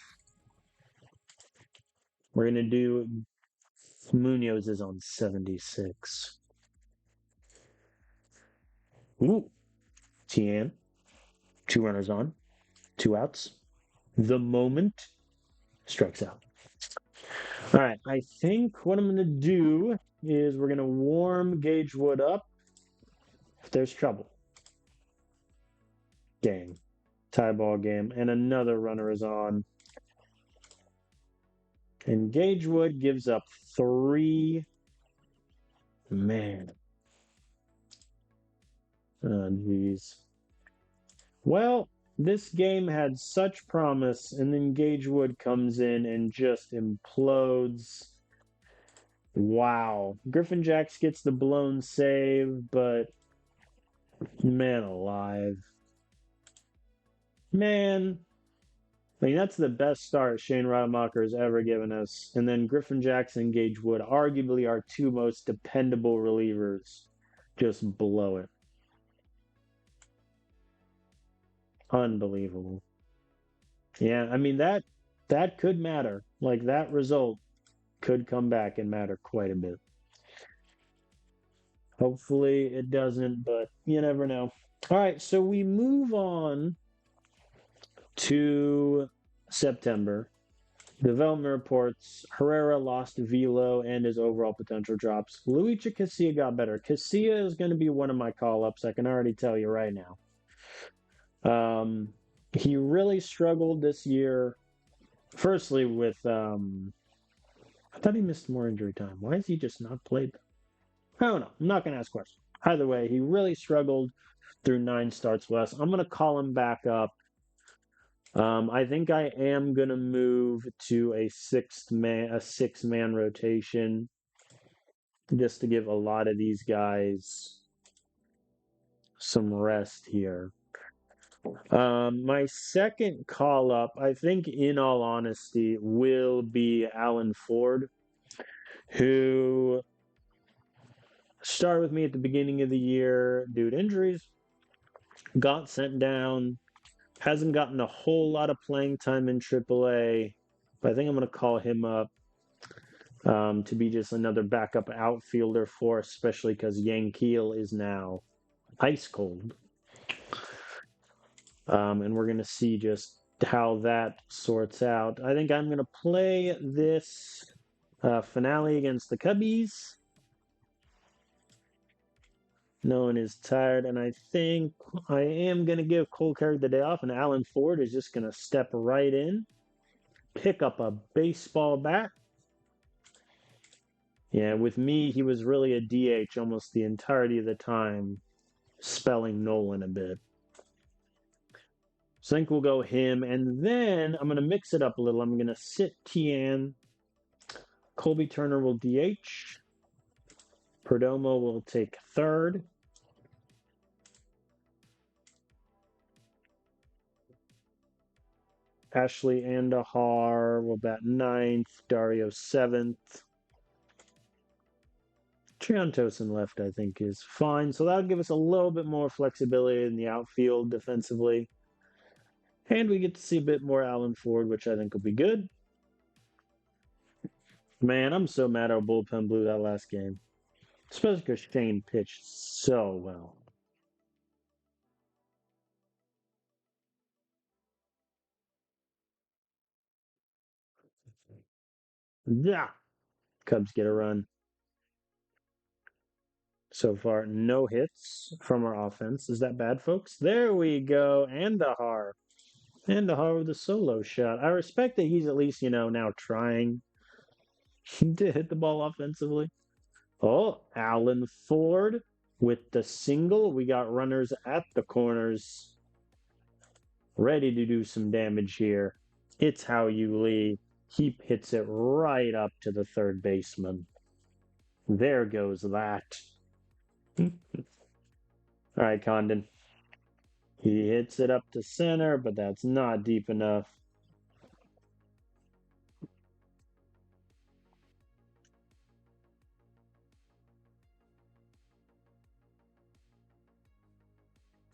Speaker 1: We're going to do Munoz is on 76. Ooh. Tian. 2 runners on. 2 outs. The moment strikes out. All right. I think what I'm going to do is we're going to warm Gage Wood up if there's trouble. Game. Tie ball game. And another runner is on. And Gage Wood gives up 3. Man. Oh, geez. Well, this game had such promise, and then Gage Wood comes in and just implodes. Wow. Griffin Jacks gets the blown save, but man alive. Man. I mean, that's the best start Shane Rademacher has ever given us. And then Griffin Jacks and Gage Wood, arguably our 2 most dependable relievers, just blow it. Unbelievable. Yeah, I mean that could matter. Like that result could come back and matter quite a bit. Hopefully it doesn't, but you never know. All right, so we move on to September. Development reports Herrera lost velo and his overall potential drops. Luigi Casilla got better. Casilla is going to be one of my call-ups. I can already tell you right now. He really struggled this year. Firstly, with I thought he missed more injury time. Why has he just not played? I don't know. I'm not going to ask questions. Either way, he really struggled through 9 starts less. I'm going to call him back up. I think I am going to move to a 6-man rotation just to give a lot of these guys some rest here. My second call up, I think in all honesty, will be Alan Ford, who started with me at the beginning of the year due to injuries, got sent down, hasn't gotten a whole lot of playing time in AAA, but I think I'm going to call him up to be just another backup outfielder for, especially because Yankiel is now ice cold. And we're going to see just how that sorts out. I think I'm going to play this finale against the Cubbies. No one is tired, and I think I am going to give Cole Carrick the day off, and Alan Ford is just going to step right in, pick up a baseball bat. Yeah, with me, he was really a DH almost the entirety of the time, spelling Nolan a bit. So I think we'll go him. And then I'm going to mix it up a little. I'm going to sit Tian. Colby Turner will DH. Perdomo will take third. Ashley Andahar will bat ninth. Dario seventh. Triantos in left, I think, is fine. So that'll give us a little bit more flexibility in the outfield defensively. And we get to see a bit more Alan Ford, which I think will be good. Man, I'm so mad our bullpen blew that last game. Especially because Shane pitched so well. Yeah. Cubs get a run. So far, no hits from our offense. Is that bad, folks? There we go. Andahar. Andahar with a solo shot. I respect that he's at least, now trying to hit the ball offensively. Oh, Alan Ford with the single. We got runners at the corners ready to do some damage here. It's How You Lee. He hits it right up to the third baseman. There goes that. All right, Condon. He hits it up to center, but that's not deep enough.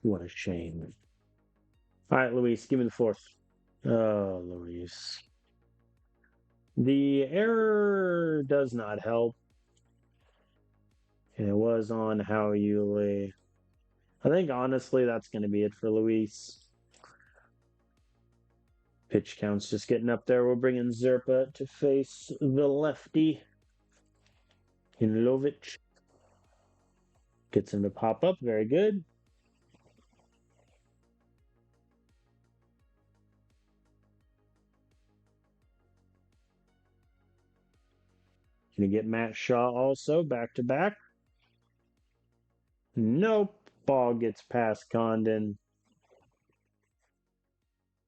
Speaker 1: What a shame. All right, Luis, give me the fourth. Oh, Luis. The error does not help. It was on How You Lee. I think, honestly, that's going to be it for Luis. Pitch count's just getting up there. We'll bring in Zerpa to face the lefty. Hinlovich gets him to pop up. Very good. Gonna get Matt Shaw also back to back. Nope. Ball gets past Condon.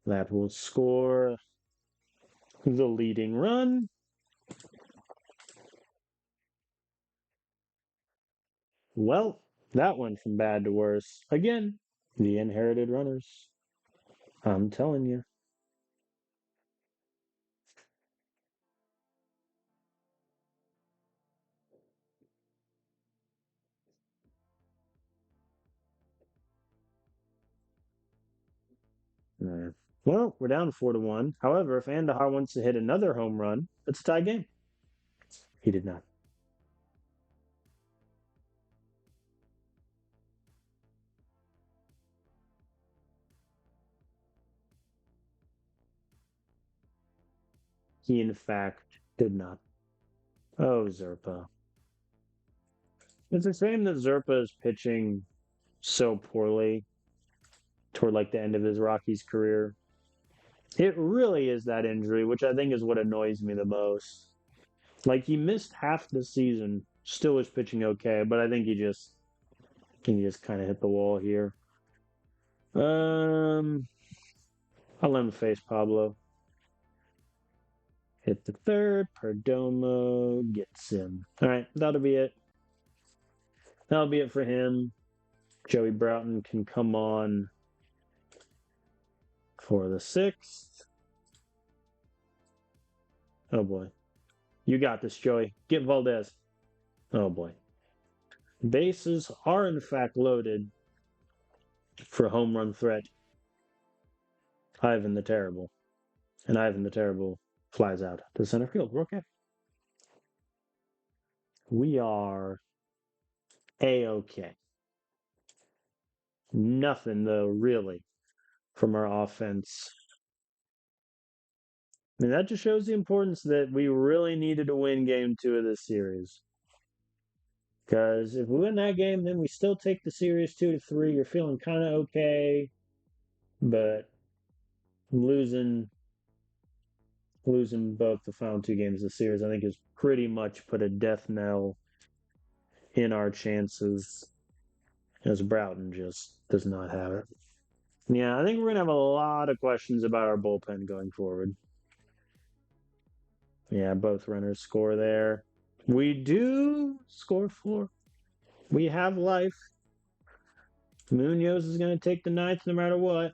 Speaker 1: That will score the leading run. Well, that went from bad to worse. Again, the inherited runners. I'm telling you. Well, we're down 4-1. However, if Andahar wants to hit another home run, it's a tie game. He did not. He, in fact, did not. Oh, Zerpa. It's a shame that Zerpa is pitching so poorly toward like the end of his Rockies career. It really is that injury, which I think is what annoys me the most. Like he missed half the season, still was pitching okay, but I think he just kind of hit the wall here. Um, I'll let him face Pablo. Hit the third. Perdomo gets him. All right, that'll be it. That'll be it for him. Joey Broughton can come on for the sixth. Oh boy. You got this, Joey. Get Valdez. Oh boy. Bases are in fact loaded for a home run threat. Ivan the Terrible. And Ivan the Terrible flies out to center field. We're okay. We are A-okay. Nothing, though, really, from our offense. I mean, that just shows the importance that we really needed to win game 2 of this series. Because if we win that game, then we still take the series 2-3. You're feeling kind of okay, but losing both the final 2 games of the series, I think, has pretty much put a death knell in our chances, as Broughton just does not have it. Yeah, I think we're gonna have a lot of questions about our bullpen going forward. Yeah, both runners score there. We do score four. We have life. Munoz is going to take the ninth no matter what.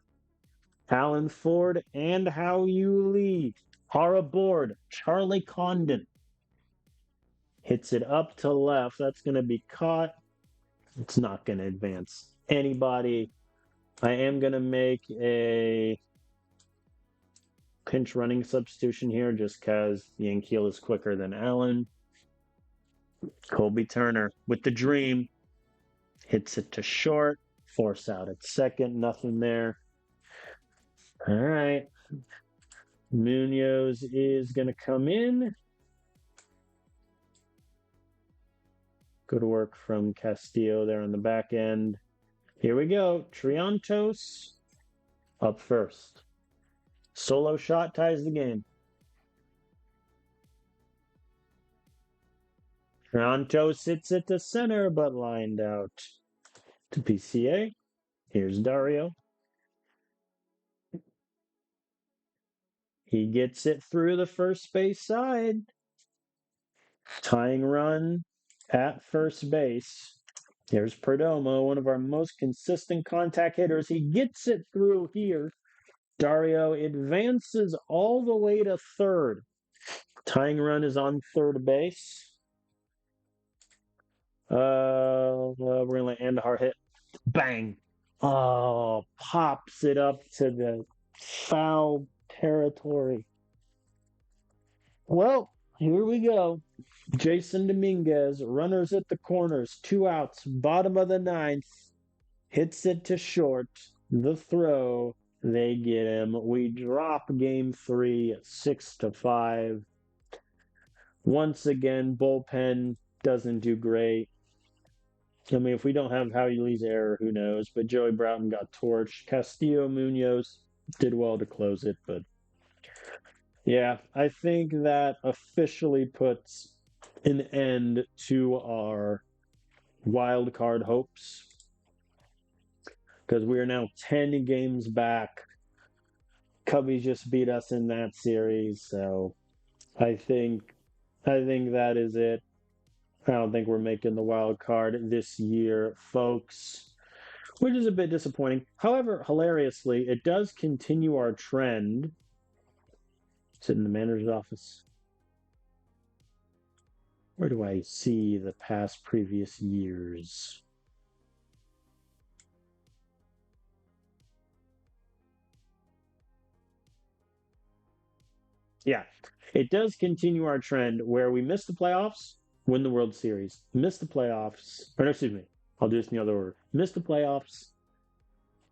Speaker 1: Alan Ford and How You Lee are aboard. Charlie Condon hits it up to left. That's going to be caught. It's not going to advance anybody. I am going to make a pinch running substitution here just because Yankeel is quicker than Allen. Colby Turner with the dream hits it to short. Force out at second. Nothing there. All right. Munoz is going to come in. Good work from Castillo there on the back end. Here we go. Triantos up first. Solo shot ties the game. Triantos hits it to center, but lined out to PCA. Here's Dario. He gets it through the first base side. Tying run at first base. Here's Perdomo, one of our most consistent contact hitters. He gets it through here. Dario advances all the way to third. Tying run is on third base. We're going to let Andahar hit. Bang. Oh, pops it up to the foul territory. Well, here we go. Jason Dominguez, runners at the corners, 2 outs, bottom of the ninth, hits it to short. The throw, they get him. We drop game 3, 6-5. Once again, bullpen doesn't do great. I mean, if we don't have Howie Lee's error, who knows? But Joey Broughton got torched. Castillo Munoz did well to close it, but yeah, I think that officially puts an end to our wild card hopes because we are now 10 games back. Cubbies just beat us in that series, so I think that is it. I don't think we're making the wild card this year, folks, which is a bit disappointing. However, hilariously, it does continue our trend. Sit in the manager's office. Where do I see the past previous years? Yeah, it does continue our trend where we miss the playoffs, win the World Series, miss the playoffs, or no, excuse me, I'll do this in the other order. Miss the playoffs,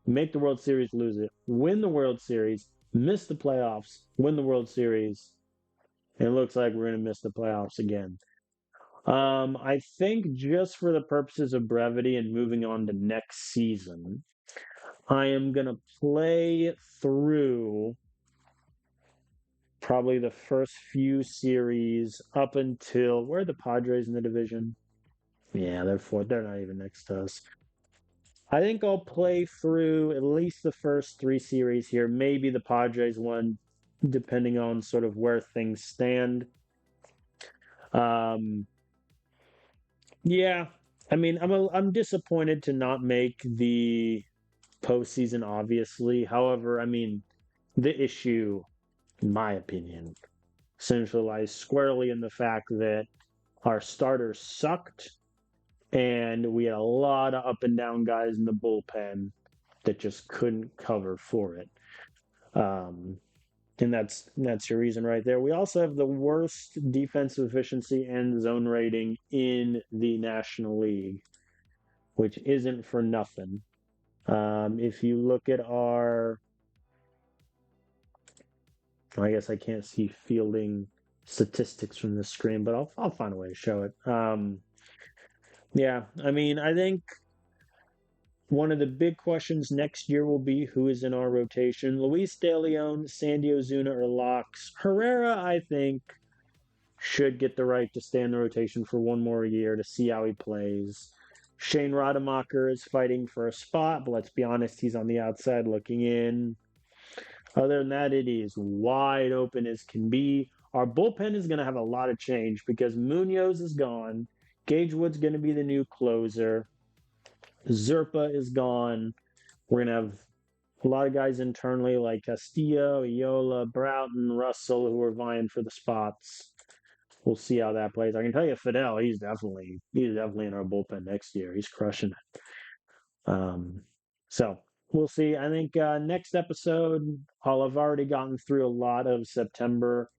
Speaker 1: make the World Series, lose it, win the World Series, miss the playoffs, win the World Series, and it looks like we're going to miss the playoffs again. I think just for the purposes of brevity and moving on to next season, I am going to play through probably the first few series up until where are the Padres in the division? Yeah, they're fourth. They're not even next to us. I think I'll play through at least the first 3 series here, maybe the Padres one, depending on sort of where things stand. Um, yeah, I mean, I'm disappointed to not make the postseason, obviously. However, I mean, the issue, in my opinion, essentially lies squarely in the fact that our starters sucked and we had a lot of up and down guys in the bullpen that just couldn't cover for it. Um, and that's your reason right there. We also have the worst defensive efficiency and zone rating in the National League, which isn't for nothing. If you look at our, I guess I can't see fielding statistics from the screen, but I'll find a way to show it. Yeah, I mean, I think one of the big questions next year will be who is in our rotation. Luis De Leon, Sandy Ozuna, or Locks. Herrera, I think, should get the right to stay in the rotation for one more year to see how he plays. Shane Rademacher is fighting for a spot, but let's be honest, he's on the outside looking in. Other than that, it is wide open as can be. Our bullpen is going to have a lot of change because Munoz is gone. Gage Wood's going to be the new closer. Zerpa is gone. We're going to have a lot of guys internally like Castillo, Iola, Broughton, Russell, who are vying for the spots. We'll see how that plays. I can tell you, Fidel, he's definitely in our bullpen next year. He's crushing it. So we'll see. I think next episode, I'll have already gotten through a lot of September,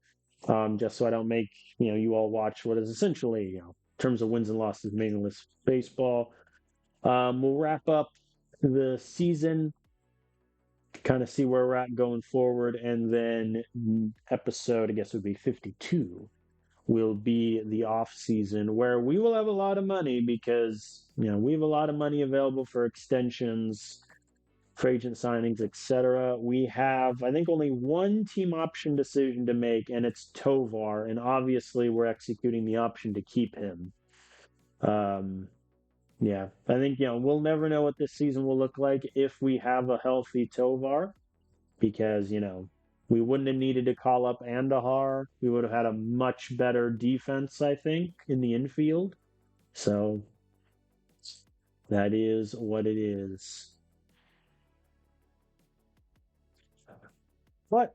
Speaker 1: just so I don't make you all watch what is essentially in terms of wins and losses meaningless baseball. We'll wrap up the season, kind of see where we're at going forward, and then episode I guess would be 52 will be the off season where we will have a lot of money because we have a lot of money available for extensions, for agent signings, etc. We have, I think, only one team option decision to make, and it's Tovar, and obviously we're executing the option to keep him. Yeah, I think we'll never know what this season will look like if we have a healthy Tovar, because we wouldn't have needed to call up Andahar. We would have had a much better defense, I think, in the infield. So that is what it is. But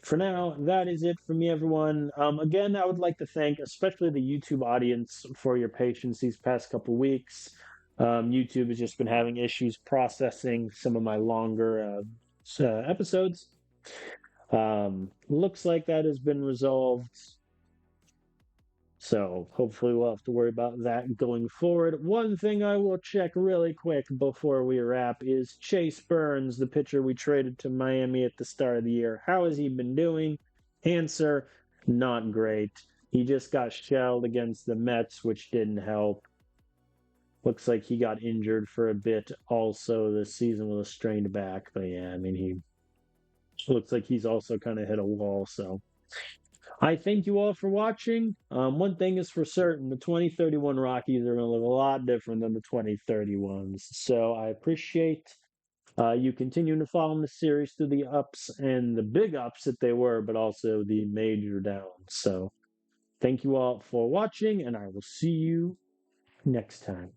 Speaker 1: for now, that is it for me, everyone. Again, I would like to thank especially the YouTube audience for your patience these past couple weeks. YouTube has just been having issues processing some of my longer episodes. Looks like that has been resolved. So hopefully we'll have to worry about that going forward. One thing I will check really quick before we wrap is Chase Burns, the pitcher we traded to Miami at the start of the year. How has he been doing? Answer, not great. He just got shelled against the Mets, which didn't help. Looks like he got injured for a bit also this season with a strained back. But yeah, I mean, he looks like he's also kind of hit a wall, so I thank you all for watching. One thing is for certain, the 2031 Rockies are going to look a lot different than the 2031s. So I appreciate you continuing to follow the series through the ups and the big ups that they were, but also the major downs. So thank you all for watching, and I will see you next time.